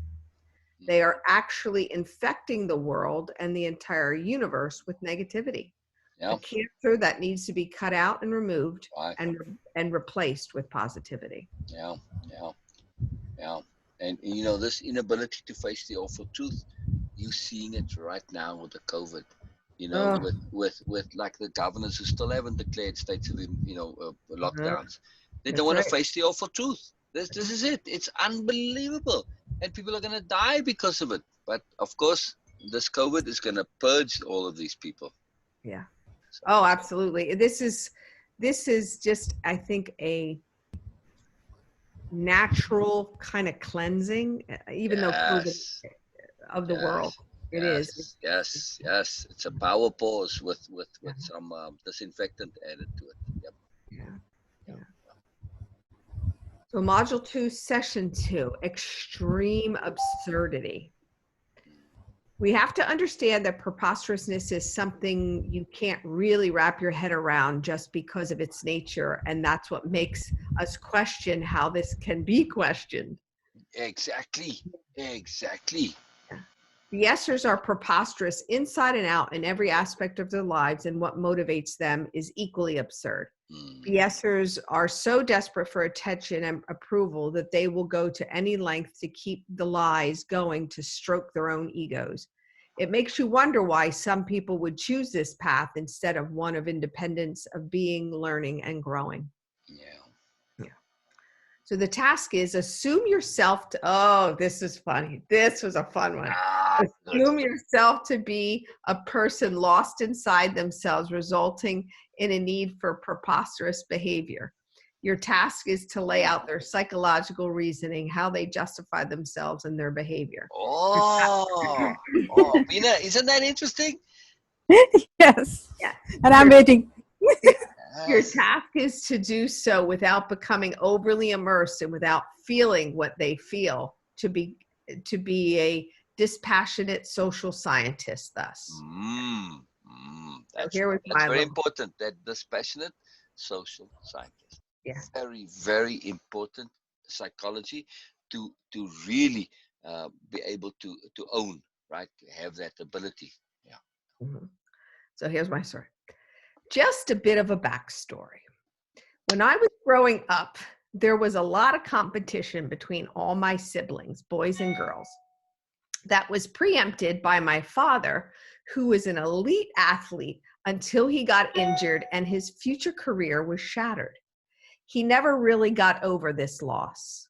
They are actually infecting the world and the entire universe with negativity. A cancer that needs to be cut out and removed, and replaced with positivity. And this inability to face the awful truth, you're seeing it right now with the COVID. With like the governors who still haven't declared states of lockdowns. They don't want to face the awful truth. This is it. It's unbelievable, and people are going to die because of it. But of course, this COVID is going to purge all of these people. Yeah. Oh, absolutely. This is this is just, I think, a natural kind of cleansing, even though COVID Yes. of the world, Yes. it is. Yes. It's a power pause with some disinfectant added to it. Yep. Yeah. Yeah. Yep. So module 2, session 2, extreme absurdity. We have to understand that preposterousness is something you can't really wrap your head around just because of its nature. And that's what makes us question how this can be questioned. Exactly. The Yesers are preposterous inside and out in every aspect of their lives, and what motivates them is equally absurd. The Yesers are so desperate for attention and approval that they will go to any length to keep the lies going to stroke their own egos. It makes you wonder why some people would choose this path instead of one of independence, of being, learning, and growing. Yeah. So the task is assume yourself to, oh, this is funny. This was a fun one. Assume yourself to be a person lost inside themselves, resulting in a need for preposterous behavior. Your task is to lay out their psychological reasoning, how they justify themselves and their behavior. Beena, isn't that interesting? Yes. Yeah. And I'm waiting. Your task is to do so without becoming overly immersed and without feeling what they feel, to be a dispassionate social scientist thus. That's here was my very little, important, that dispassionate social scientist. Yeah. Very, very important psychology to really be able to own, right? To have that ability. Yeah. Mhm. So here's my story. Just a bit of a backstory. When I was growing up, there was a lot of competition between all my siblings, boys and girls. That was preempted by my father, who was an elite athlete until he got injured and his future career was shattered. He never really got over this loss.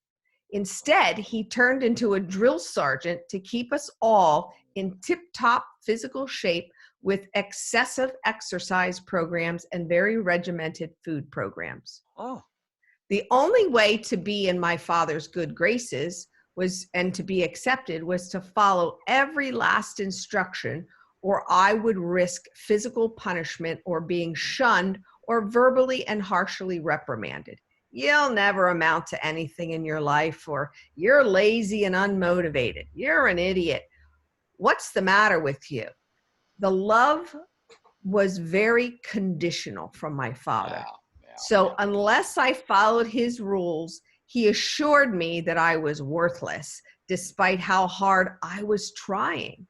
Instead, he turned into a drill sergeant to keep us all in tip-top physical shape with excessive exercise programs and very regimented food programs. Oh. The only way to be in my father's good graces and to be accepted was to follow every last instruction, or I would risk physical punishment or being shunned or verbally and harshly reprimanded. You'll never amount to anything in your life, or you're lazy and unmotivated. You're an idiot. What's the matter with you? The love was very conditional from my father. So unless I followed his rules, he assured me that I was worthless, despite how hard I was trying.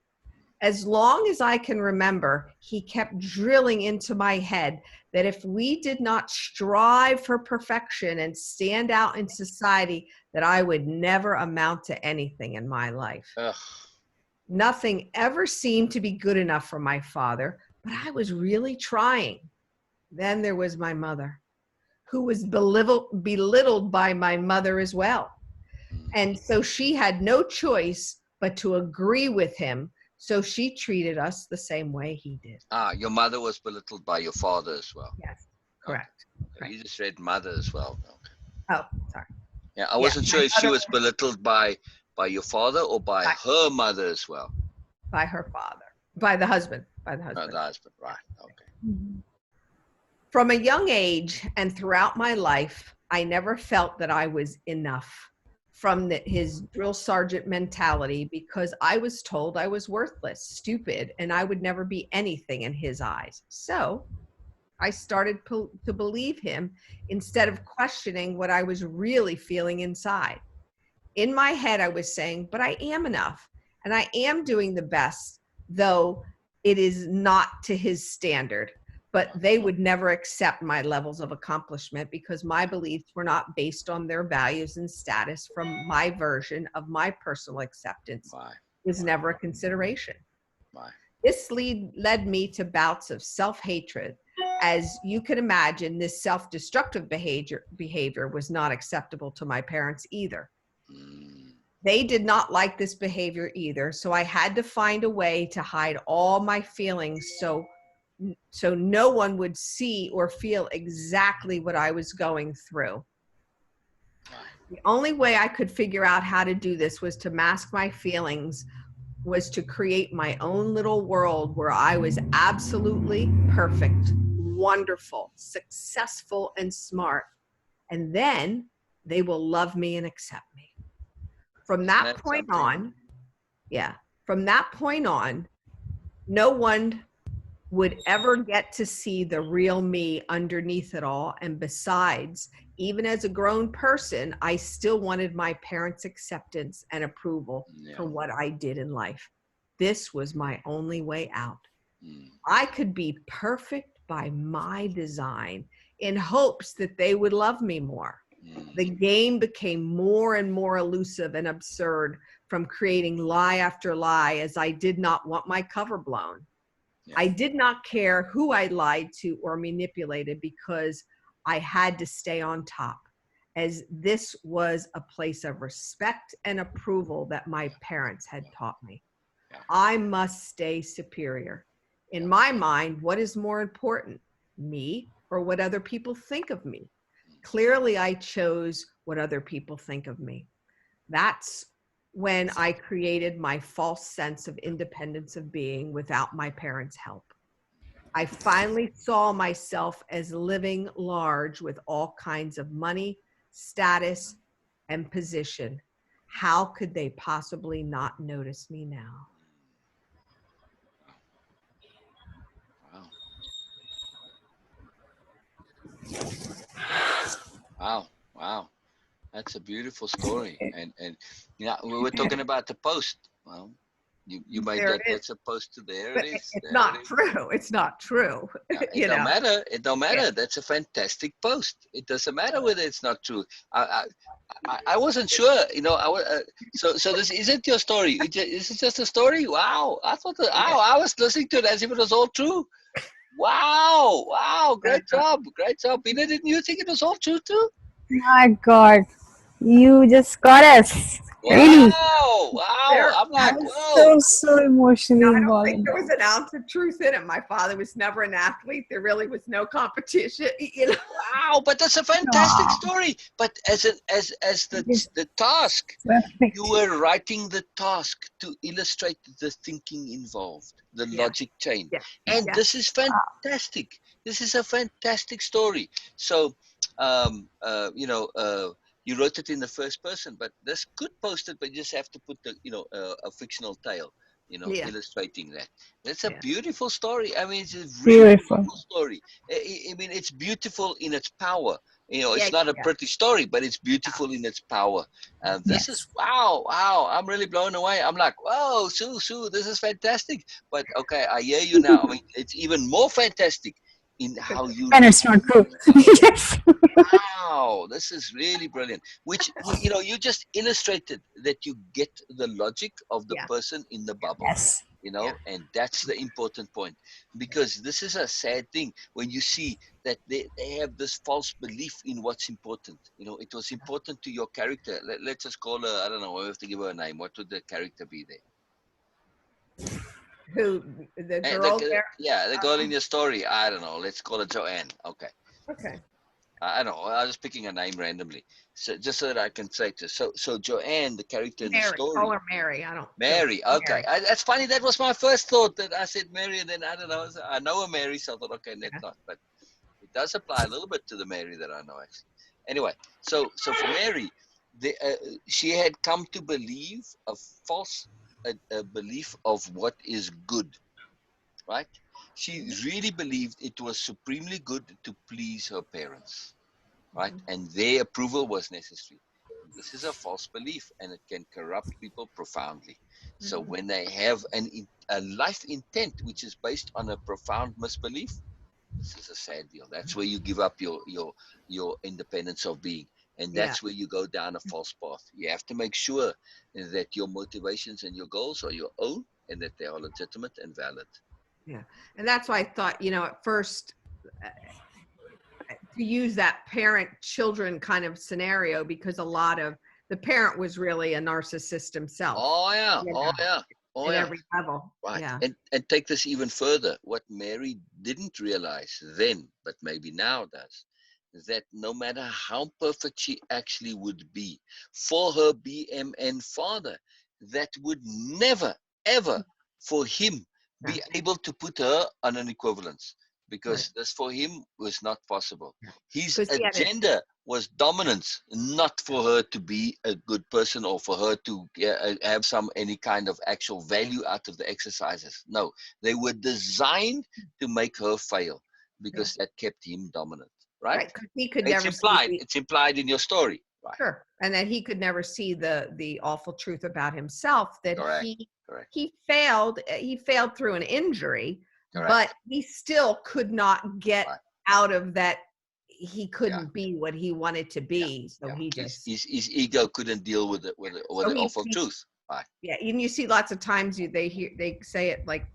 As long as I can remember, he kept drilling into my head that if we did not strive for perfection and stand out in society, that I would never amount to anything in my life. Nothing ever seemed to be good enough for my father, but I was really trying. Then there was my mother, who was belittled by my mother as well. And so she had no choice but to agree with him. So she treated us the same way he did. Your mother was belittled by your father as well. Yes, correct. Okay. Right. You just read mother as well. Okay. Oh, sorry. Yeah, I wasn't sure if she was belittled by your father or by her mother as well. By her father. By the husband. Oh, the husband, right. Okay. From a young age and throughout my life, I never felt that I was enough from his drill sergeant mentality, because I was told I was worthless, stupid, and I would never be anything in his eyes. So I started to believe him instead of questioning what I was really feeling inside. In my head, I was saying, but I am enough, and I am doing the best, though it is not to his standard. But they would never accept my levels of accomplishment because my beliefs were not based on their values and status. From my version of my personal acceptance was never a consideration. This led me to bouts of self-hatred. As you can imagine, this self-destructive behavior was not acceptable to my parents either. They did not like this behavior either, so I had to find a way to hide all my feelings so so no one would see or feel exactly what I was going through. The only way I could figure out how to do this was to mask my feelings, was to create my own little world where I was absolutely perfect, wonderful, successful, and smart. And then they will love me and accept me. From that point on, from that point on, no one would ever get to see the real me underneath it all. And besides, even as a grown person, I still wanted my parents' acceptance and approval for what I did in life. This was my only way out. I could be perfect by my design in hopes that they would love me more. The game became more and more elusive and absurd from creating lie after lie, as I did not want my cover blown. I did not care who I lied to or manipulated because I had to stay on top, as this was a place of respect and approval that my parents had taught me. I must stay superior. In my mind, what is more important, me or what other people think of me? Clearly, I chose what other people think of me. That's when I created my false sense of independence of being without my parents' help. I finally saw myself as living large with all kinds of money, status, and position. How could they possibly not notice me now? Wow. That's a beautiful story. And we were talking about the post. Well, you made There that. it is. That's a post. There But it is. it's There not it is. true. It's not true. It don't matter. It don't matter. Yeah. That's a fantastic post. It doesn't matter whether it's not true. I wasn't sure. So this isn't your story. Is it just a story? Wow. I thought that. Wow. I was listening to it as if it was all true. Wow. Great job. Beena, didn't you think it was all true too? My God, you just got us. Really, Wow. I'm like, I'm whoa. so emotionally I don't involved think in there that. was an ounce of truth in it. My father was never an athlete. There really was no competition. Wow, but that's a fantastic Wow, story. But as it's the task, you perfect. were writing the task to illustrate the thinking involved, the Yeah. logic chain. Yeah. And Yeah. this is fantastic. This is a fantastic story. So, you wrote it in the first person, but this could post it, but you just have to put a fictional tale, Yeah. illustrating that. That's a Yeah. beautiful story. I mean, it's a really Beautiful. beautiful story. I mean, it's beautiful in its power. Yeah. It's not a Yeah. pretty story, but it's beautiful in its power. This is Yes. wow. I'm really blown away. I'm like, whoa, Sue, this is fantastic. But okay, I hear you now. I mean, it's even more fantastic in how you And live. it's not true. Yes. Wow, this is really brilliant. Which you just illustrated that you get the logic of the Yeah. person in the bubble. Yes. Yeah. And that's the important point, because this is a sad thing when you see that they have this false belief in what's important. It was important to your character. Let's just call her, I don't know, we have to give her a name. What would the character be there? Who, the And girl there? the girl in your story, I don't know, let's call her Joanne. Okay. Okay. I don't know. I was picking a name randomly, so just so that I can say to. So Joanne, the character in the Mary. Call story, her Mary. I don't. Mary. Okay, Mary. that's funny. That was my first thought. That I said Mary, and then I don't know. I know a Mary, so I thought, okay, that's not. But it does apply a little bit to the Mary that I know, actually. Anyway, so for Mary, she had come to believe a false a belief of what is good, right? She really believed it was supremely good to please her parents, right? And their approval was necessary. And this is a false belief, and it can corrupt people profoundly. So when they have a life intent which is based on a profound misbelief, this is a sad deal. That's where you give up your independence of being, and Yeah. that's where you go down a false path. You have to make sure that your motivations and your goals are your own, and that they are legitimate and valid. Yeah. And that's why I thought, at first, to use that parent-children kind of scenario, because a lot of the parent was really a narcissist himself. Oh yeah, You oh know, yeah, Oh at yeah. every level. Right. Yeah. And take this even further. What Mary didn't realize then, but maybe now does, is that no matter how perfect she actually would be for her BMN father, that would never, ever for him be able to put her on an equivalence, because this for him was not possible. His Because he had it. agenda was dominance, not for her to be a good person or for her to have any kind of actual value out of the exercises. No, they were designed to make her fail, because that kept him dominant. Right? Right. 'Cause he could It's never see implied. It's implied in your story. Right. sure. And that he could never see the awful truth about himself, that Correct. he failed through an injury, Correct. but he still could not get Right. out of that. He couldn't be what he wanted to be. So he just his ego couldn't deal with the awful truth. Right. Yeah, and you see lots of times they say it like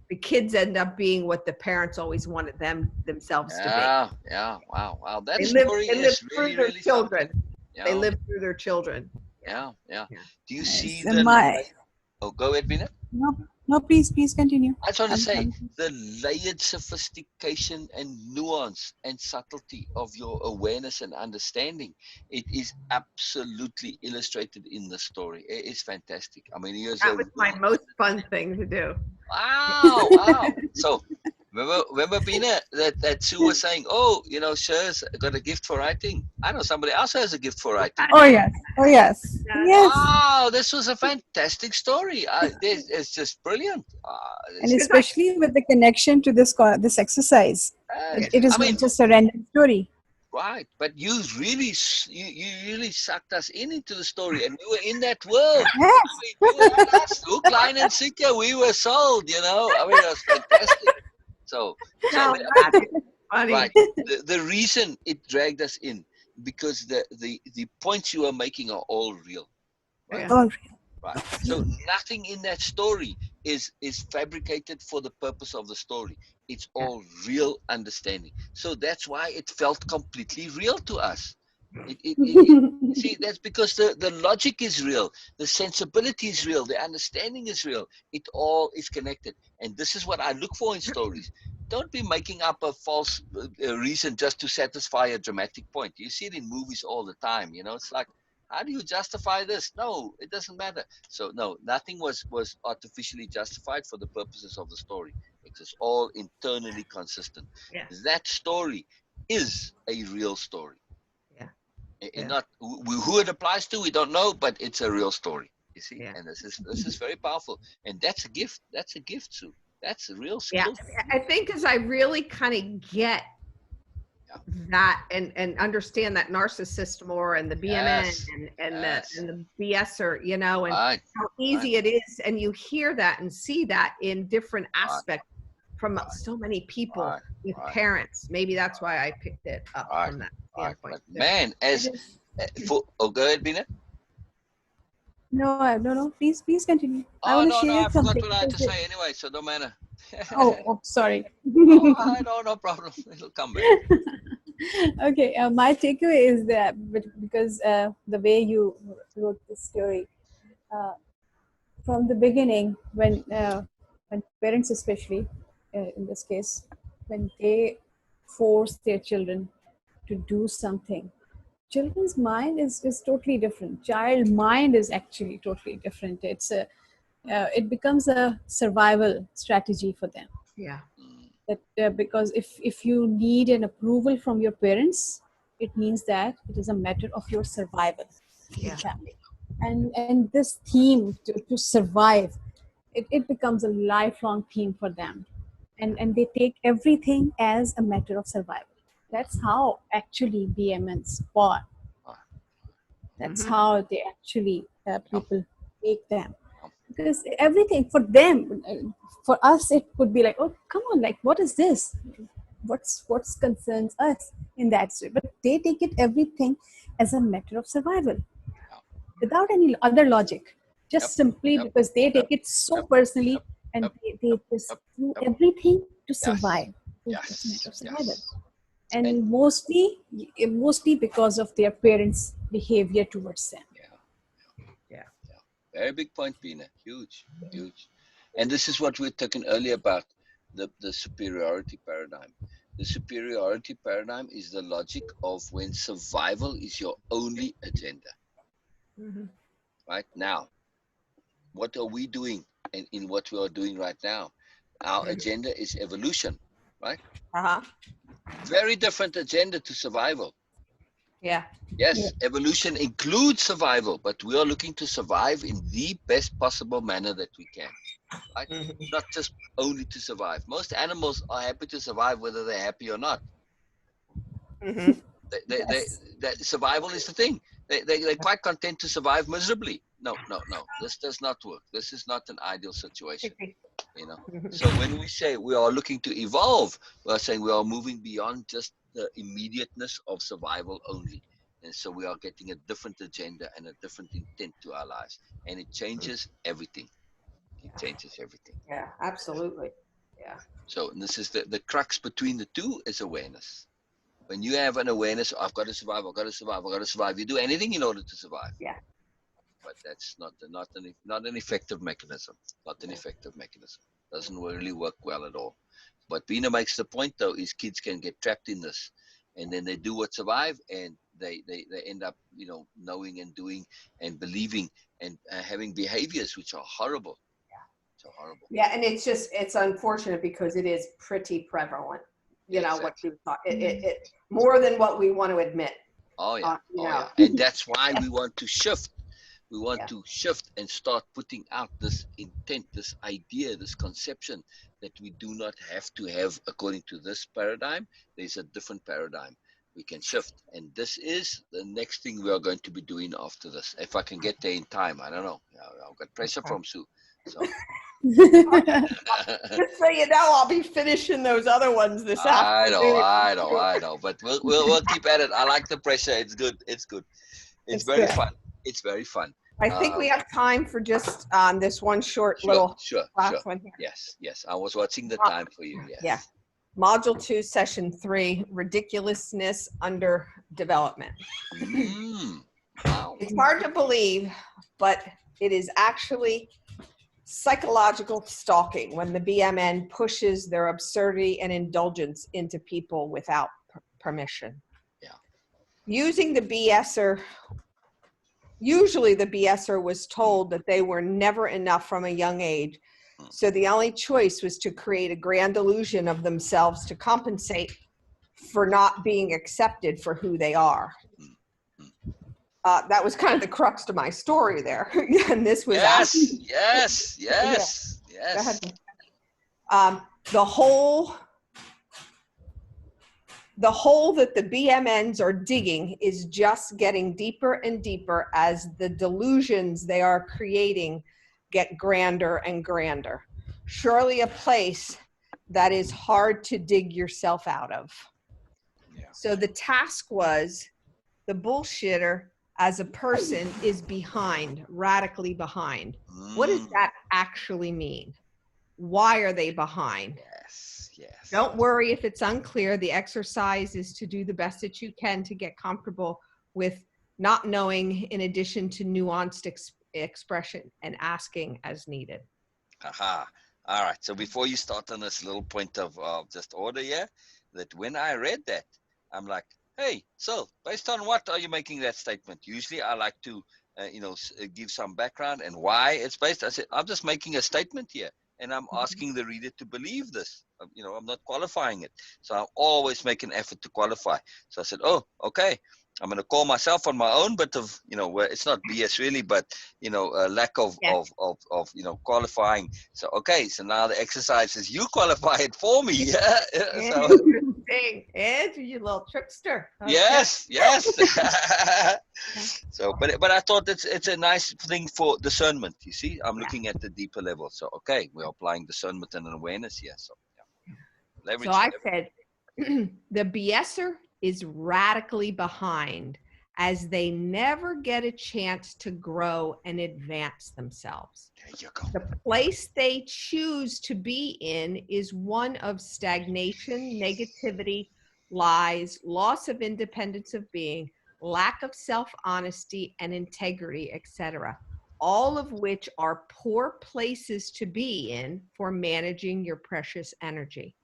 the kids end up being what the parents always wanted themselves to be. Yeah. Wow. That They story live is through really, their really children. something. They Yeah. live through their children. Yeah. Yeah. Do you Yes, see and the? Oh, go ahead, Beena. no, please continue. I just want to say I'm the layered sophistication and nuance and subtlety of your awareness and understanding. It is absolutely illustrated in the story. It is fantastic. I mean, here's That a was my most fun thing to do. Wow. So remember Beena, that Sue was saying, oh, Cher's got a gift for writing. I know somebody else has a gift for writing. Oh yes. Wow, this was a fantastic story. It's just brilliant. And especially with the connection to this exercise, it is not just a random story. Right, but you really sucked us into the story, and we were in that world. Yes. I mean, you had us hook, line, and sinker. We were sold. I mean, it was fantastic. So That is funny. right. The reason it dragged us in, because the points you are making are all real. Right. Yeah. Right. So nothing in that story is fabricated for the purpose of the story. It's all real understanding. So that's why it felt completely real to us. See, that's because the logic is real, the sensibility is real, the understanding is real. It all is connected. And this is what I look for in stories. Don't be making up a false reason just to satisfy a dramatic point. You see it in movies all the time. It's like, how do you justify this? No, it doesn't matter. So no, nothing was artificially justified for the purposes of the story. It was all internally consistent. Yeah. That story is a real story. Yeah. Not who it applies to, we don't know, but it's a real story. You see, and this is very powerful, and that's a gift. That's a gift, Sue. That's a real skill. Yeah, I think as I really kind of get that and understand that narcissist more, and the BMN and the BSer, and how easy it is, and you hear that and see that in different aspects from so many people with parents. Maybe that's why I picked it up from that standpoint. But man, go ahead, Beena. No. Please continue. I want to No, share I forgot something. what I had to say anyway, so don't matter. Sorry. No problem. It'll come back. Okay, my takeaway is that because the way you wrote the story, from the beginning, when parents especially, in this case, when they force their children to do something, children's mind is totally different. Child mind is actually totally different. It becomes a survival strategy for them. Yeah. That because if you need an approval from your parents, it means that it is a matter of your survival in family. And this theme to survive, it becomes a lifelong theme for them. And they take everything as a matter of survival. That's how actually BMNs born. That's how they actually people make them. Because everything for them, for us, it could be like, oh, come on, like, what is this? What's concerns us in that story? But they take it everything as a matter of survival, without any other logic, just simply because they take it so personally, and they just do everything to survive. It's a matter of survival. And mostly because of their parents' behavior towards them. Very big point, Beena. Huge. And this is what we were talking earlier about the superiority paradigm. The superiority paradigm is the logic of when survival is your only agenda. Mhm. Right now, what are we doing in what we are doing right now? Our Mhm. agenda is evolution, right? Uh-huh. Very different agenda to survival. Yeah. Yeah. Yes, evolution includes survival, but we are looking to survive in the best possible manner that we can, right? Mhm. Not just only to survive. Most animals are happy to survive whether they're happy or not. Mhm. Yes. That survival is the thing. They're quite content to survive miserably. No, no, no. This does not work. This is not an ideal situation, you know. Mhm. So when we say we are looking to evolve, we are saying we are moving beyond just the immediateness of survival only. And so we are getting a different agenda and a different intent to our lives. And it changes everything. It changes everything. Yeah, absolutely. Yeah. So this is the crux between the two is awareness. When you have an awareness, I've got to survive, I've got to survive, I've got to survive. You do anything in order to survive. Yeah. But that's not an effective mechanism. Not an effective mechanism. Doesn't really work well at all. But Beena makes the point though, is kids can get trapped in this, and then they do what survive, and they end up knowing and doing and believing and having behaviors which are horrible. So horrible. Yeah, and it's unfortunate because it is pretty prevalent. Yeah, What exactly. you thought it more than what we want to admit. Oh yeah. You Oh know. yeah. And that's why we want to shift. We want Yeah. to shift and start putting out this intent, this idea, this conception that we do not have to have according to this paradigm. There's a different paradigm we can shift. And this is the next thing we are going to be doing after this. If I can get there in time, I don't know. I've got pressure Okay. from Sue. So Just so you know, I'll be finishing those other ones this afternoon. I know. But we'll keep at it. I like the pressure. It's good. It's good. It's It's very good. fun. It's very fun. I think we have time for just this one short Sure, little sure, sure. last one here. Yes, yes. I was watching the Uh, time for you. yeah. Yes. Module 2, Session 3, Ridiculousness Under Development. Wow. It's hard to believe, but it is actually psychological stalking when the BMN pushes their absurdity and indulgence into people without permission. Yeah. Usually the BSer was told that they were never enough from a young age. So the only choice was to create a grand illusion of themselves to compensate for not being accepted for who they are. That was kind of the crux to my story there. And this was Yes, yes, Yeah. yes, Go yes. ahead. The hole that the BMNs are digging is just getting deeper and deeper as the delusions they are creating get grander and grander. Surely a place that is hard to dig yourself out of. Yeah. So the task was the bullshitter as a person is behind, radically behind. What does that actually mean? Why are they behind? Yes, yes. Don't worry if it's unclear. The exercise is to do the best that you can to get comfortable with not knowing, in addition to nuanced expression and asking as needed. Haha. All right. So before you start on this little point of just order here, that when I read that, I'm like, hey, so based on what are you making that statement? Usually I like to, give some background and why it's based. I said, I'm just making a statement here. And I'm asking the reader to believe this. I'm not qualifying it. So I always make an effort to qualify. So I said, oh, okay. I'm going to call myself on my own bit of, where it's not BS really, but, a lack of qualifying. So, okay. So now the exercise is you qualify it for me. Yeah. So, Interesting. Ed, you little trickster. Okay. yes. So, but I thought it's a nice thing for discernment. You see, I'm looking at the deeper level. So, okay, we're applying discernment and awareness here. So, yeah. Leverage. So I said, the BSer is radically behind as they never get a chance to grow and advance themselves. There you go. The place they choose to be in is one of stagnation, negativity, lies, loss of independence of being, lack of self-honesty and integrity, etc. all of which are poor places to be in for managing your precious energy.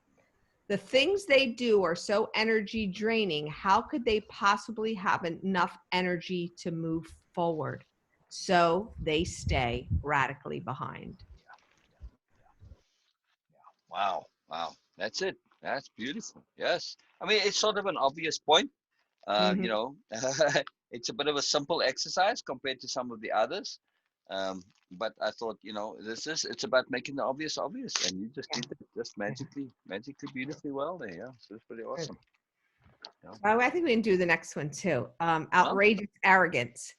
The things they do are so energy draining. How could they possibly have enough energy to move forward? So they stay radically behind. Wow. Wow. That's it. That's beautiful. Yes. I mean, it's sort of an obvious point. Mhm. You know, it's a bit of a simple exercise compared to some of the others. But I thought, you know, it's about making the obvious obvious, and you just did it just magically, beautifully well there. Yeah, so it's pretty Yeah. awesome. Yeah. Oh, I think we can do the next one too. Huh? Outrageous arrogance.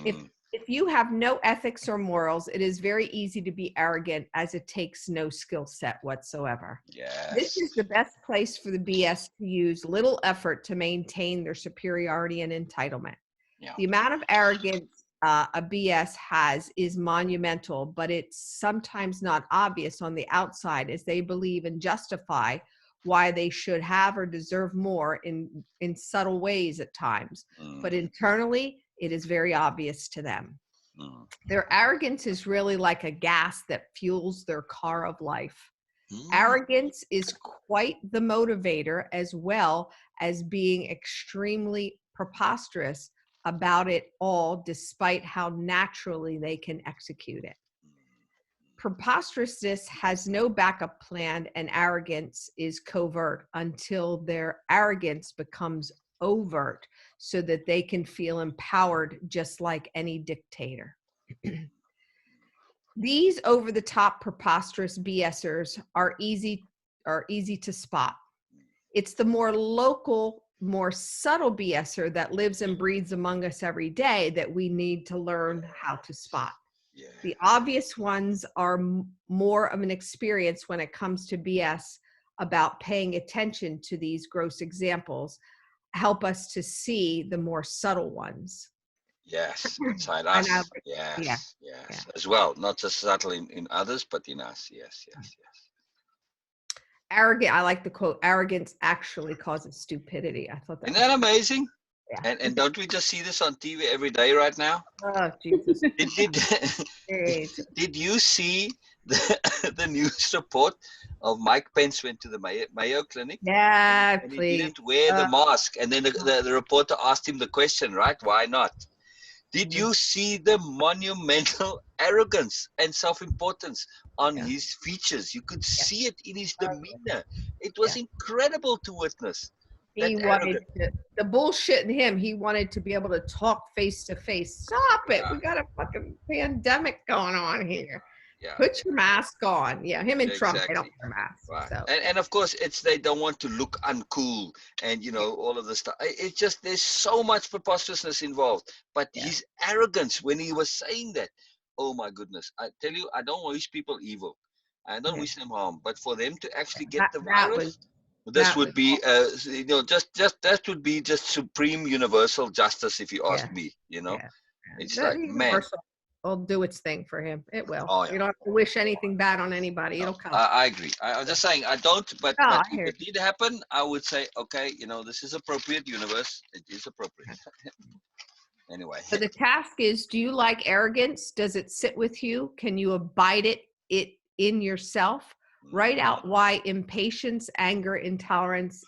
If Mm, if you have no ethics or morals, it is very easy to be arrogant, as it takes no skill set whatsoever. This yes. is the best place for the BS to use little effort to maintain their superiority and entitlement. Yeah. The amount of arrogance a BS has is monumental, but it's sometimes not obvious on the outside, as they believe and justify why they should have or deserve more in subtle ways at times. But Mm, internally, it is very obvious to them. mm, Their arrogance is really like a gas that fuels their car of life. mm. Arrogance is quite the motivator, as well as being extremely preposterous about it all, despite how naturally they can execute it. Preposterousness has no backup plan, and arrogance is covert until their arrogance becomes overt so that they can feel empowered just like any dictator. These over the top preposterous BSers are easy to spot. It's the more local, more subtle BSer that lives and breathes among us every day that we need to learn how to spot. Yeah. The obvious ones are more of an experience when it comes to BS about paying attention to these gross examples, help us to see the more subtle ones. Yes. Inside And I, us. yeah, Yes. yeah. Yes. As well. Not just subtle in others, but in us. Yes. Yes. Yes. Arrogant, I like the quote, arrogance actually causes stupidity. I thought that Isn't was, that amazing? yeah. And don't we just see this on TV every day right now? Oh, Jesus. Did Jesus. did you see the news report of Mike Pence went to the Mayo Clinic Yeah, and he please. didn't wear the Uh, mask, and then the reporter asked him the question, right? Why not? Did you see the monumental arrogance and self-importance on yeah, his features? You could yeah, see it in his demeanor. It was yeah. incredible to witness that He wanted arrogance. to, the bullshit in him, he wanted to be able to talk face to face. Stop it. Yeah, We got a fucking pandemic going on here. yeah, Put yeah, your mask on. Yeah, him and Trump, they don't exactly. wear masks. Right. So, And of course it's they don't want to look uncool and yeah, all of this stuff. It's just there's so much preposterousness involved. But yeah. his arrogance when he was saying that, oh my goodness. I tell you, I don't wish people evil. I don't Yeah. wish them harm. But for them to actually get That, the that was, virus, this that was, would be just that would be just supreme universal justice if you ask yeah, me. yeah. It's The like, man, universal will do its thing for him. It will. oh yeah. You don't have to wish anything bad on anybody. No, It'll come. I agree. I'm just saying I don't, but Oh, I if hear it did happen, I would say, okay, this is appropriate universe. It is appropriate. you. Anyway, So the task is, do you like arrogance? Does it sit with you? Can you abide it in yourself? Write out why impatience, anger, intolerance,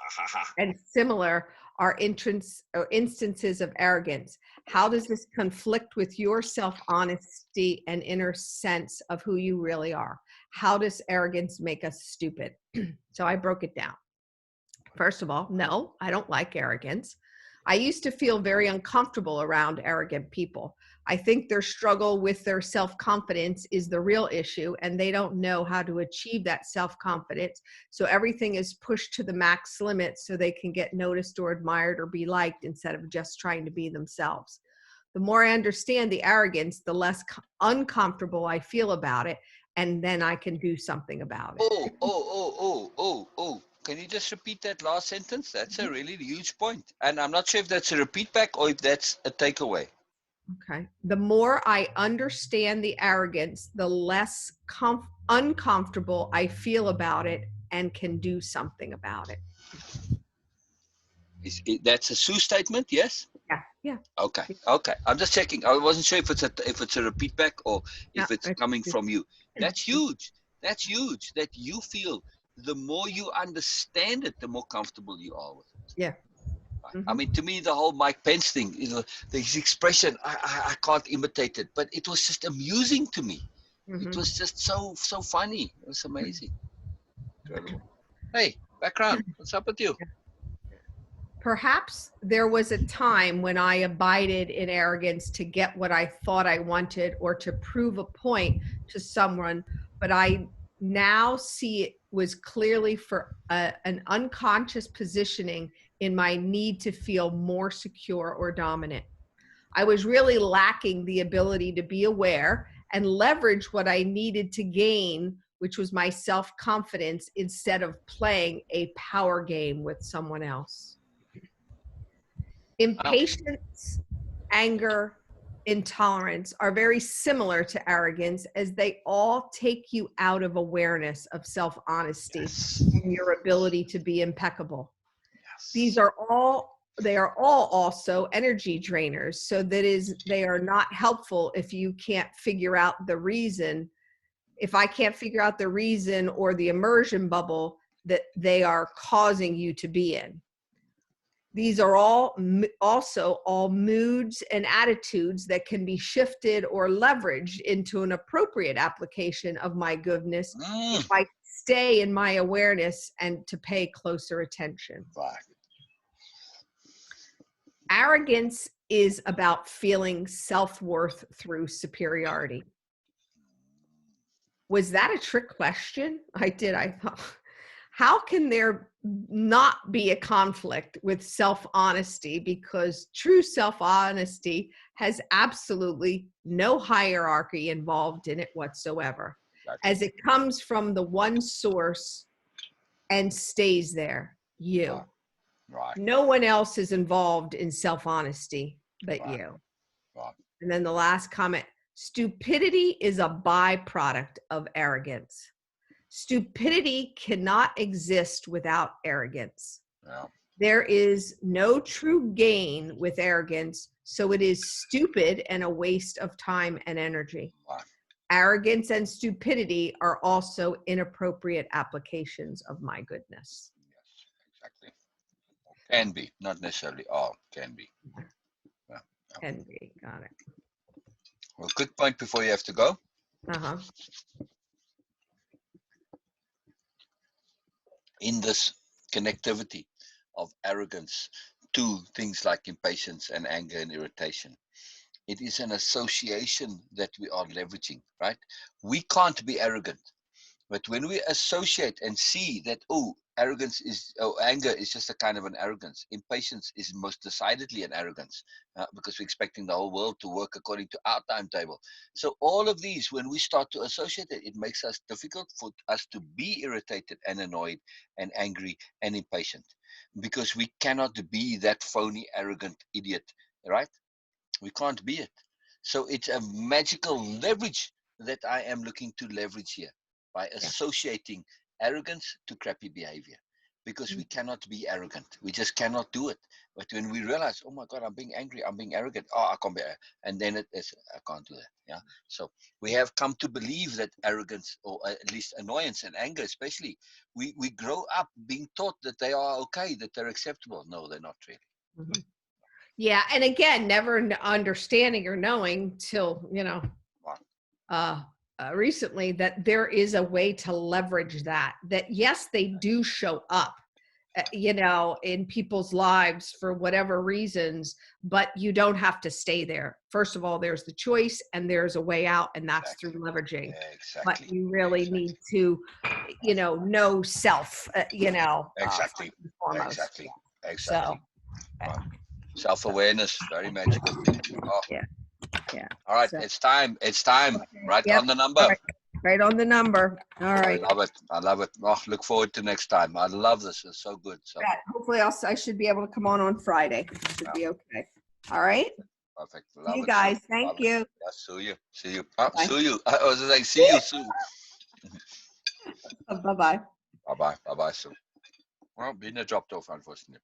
and similar are instances of arrogance. How does this conflict with your self-honesty and inner sense of who you really are? How does arrogance make us stupid? So I broke it down. First of all, no, I don't like arrogance. I used to feel very uncomfortable around arrogant people. I think their struggle with their self-confidence is the real issue, and they don't know how to achieve that self-confidence. So everything is pushed to the max limit so they can get noticed or admired or be liked instead of just trying to be themselves. The more I understand the arrogance, the less uncomfortable I feel about it, and then I can do something about it. oh. Can you just repeat that last sentence? That's a really huge point. And I'm not sure if that's a repeat back or if that's a takeaway. Okay. The more I understand the arrogance, the less uncomfortable I feel about it and can do something about it. That's a Sue statement, yes? Yeah. Yeah. Okay. Okay. I'm just checking. I wasn't sure if it's a repeat back or Yeah, if it's coming from you. That's it's- huge. That's huge. That you feel the more you understand it, the more comfortable you are with it. Yeah. Right? I Mhm. mean, to me, the whole Mike Pence thing, his expression, I can't imitate it, but it was just amusing to me. It Mhm. was just so funny. It was amazing. Incredible. Hey, background. What's up with you? Perhaps there was a time when I abided in arrogance to get what I thought I wanted or to prove a point to someone, but I now see it was clearly for an unconscious positioning in my need to feel more secure or dominant. I was really lacking the ability to be aware and leverage what I needed to gain, which was my self confidence, instead of playing a power game with someone else. Wow. Impatience, anger, intolerance are very similar to arrogance, as they all take you out of awareness of self honesty Yes. and your ability to be impeccable. These Yes. are all, they are all also energy drainers. So that is, they are not helpful if you can't figure out the reason. If I can't figure out the reason or the immersion bubble that they are causing you to be in. These are all also all moods and attitudes that can be shifted or leveraged into an appropriate application of my goodness if I stay in my awareness and to pay closer attention. Right. Arrogance is about feeling self-worth through superiority. Was that a trick question? I did. I thought, how can there not be a conflict with self-honesty? Because true self-honesty has absolutely no hierarchy involved in it whatsoever, Exactly. as it comes from the one source and stays there, you. Right. No one else is involved in self-honesty but Right. you. Right. And then the last comment, stupidity is a byproduct of arrogance. Stupidity cannot exist without arrogance. Yeah. There is no true gain with arrogance, so it is stupid and a waste of time and energy. Right. Arrogance and stupidity are also inappropriate applications of my goodness. Yes. Exactly. Can be, not necessarily all. Can be. Yeah. Envy, got it. Well, quick point before you have to go. Uh-huh. In this connectivity of arrogance to things like impatience and anger and irritation, it is an association that we are leveraging, right? We can't be arrogant. But when we associate and see that, oh, anger is just a kind of an arrogance. Impatience is most decidedly an arrogance because we're expecting the whole world to work according to our timetable. So all of these, when we start to associate it, it makes us difficult for us to be irritated and annoyed and angry and impatient because we cannot be that phony, arrogant idiot, right? We can't be it. So it's a magical leverage that I am looking to leverage here by associating arrogance to crappy behavior because we cannot be arrogant. We just cannot do it. But when we realize, oh my God, I'm being angry, I'm being arrogant. Oh, I can't be, and then it is, I can't do that. Yeah. So we have come to believe that arrogance, or at least annoyance and anger, especially, we grow up being taught that they are okay, that they're acceptable. No, they're not really. Mm-hmm. Yeah, and again, never understanding or knowing till, recently that there is a way to leverage that yes, they do show up, in people's lives for whatever reasons, but you don't have to stay there. First of all, there's the choice and there's a way out, and that's through leveraging. But Exactly. you really need to, know self, Exactly. first and foremost. Exactly. So, Exactly. Self-awareness, very magical thing. Oh. yeah. All right, So, it's time. It's time. Right yep. on the number. All right on the number. All right. I love it. I love it. Oh, look forward to next time. I love this. It's so good. So hopefully I should be able to come on Friday. Should be okay. All right. perfect. See Love you it. guys. Sue. Thank Love you. it. Yeah, see you. See you. Oh, Bye. see you. I was like, see you soon. Bye-bye. Bye bye. Bye bye, Sue. Well, Beena dropped off, unfortunately.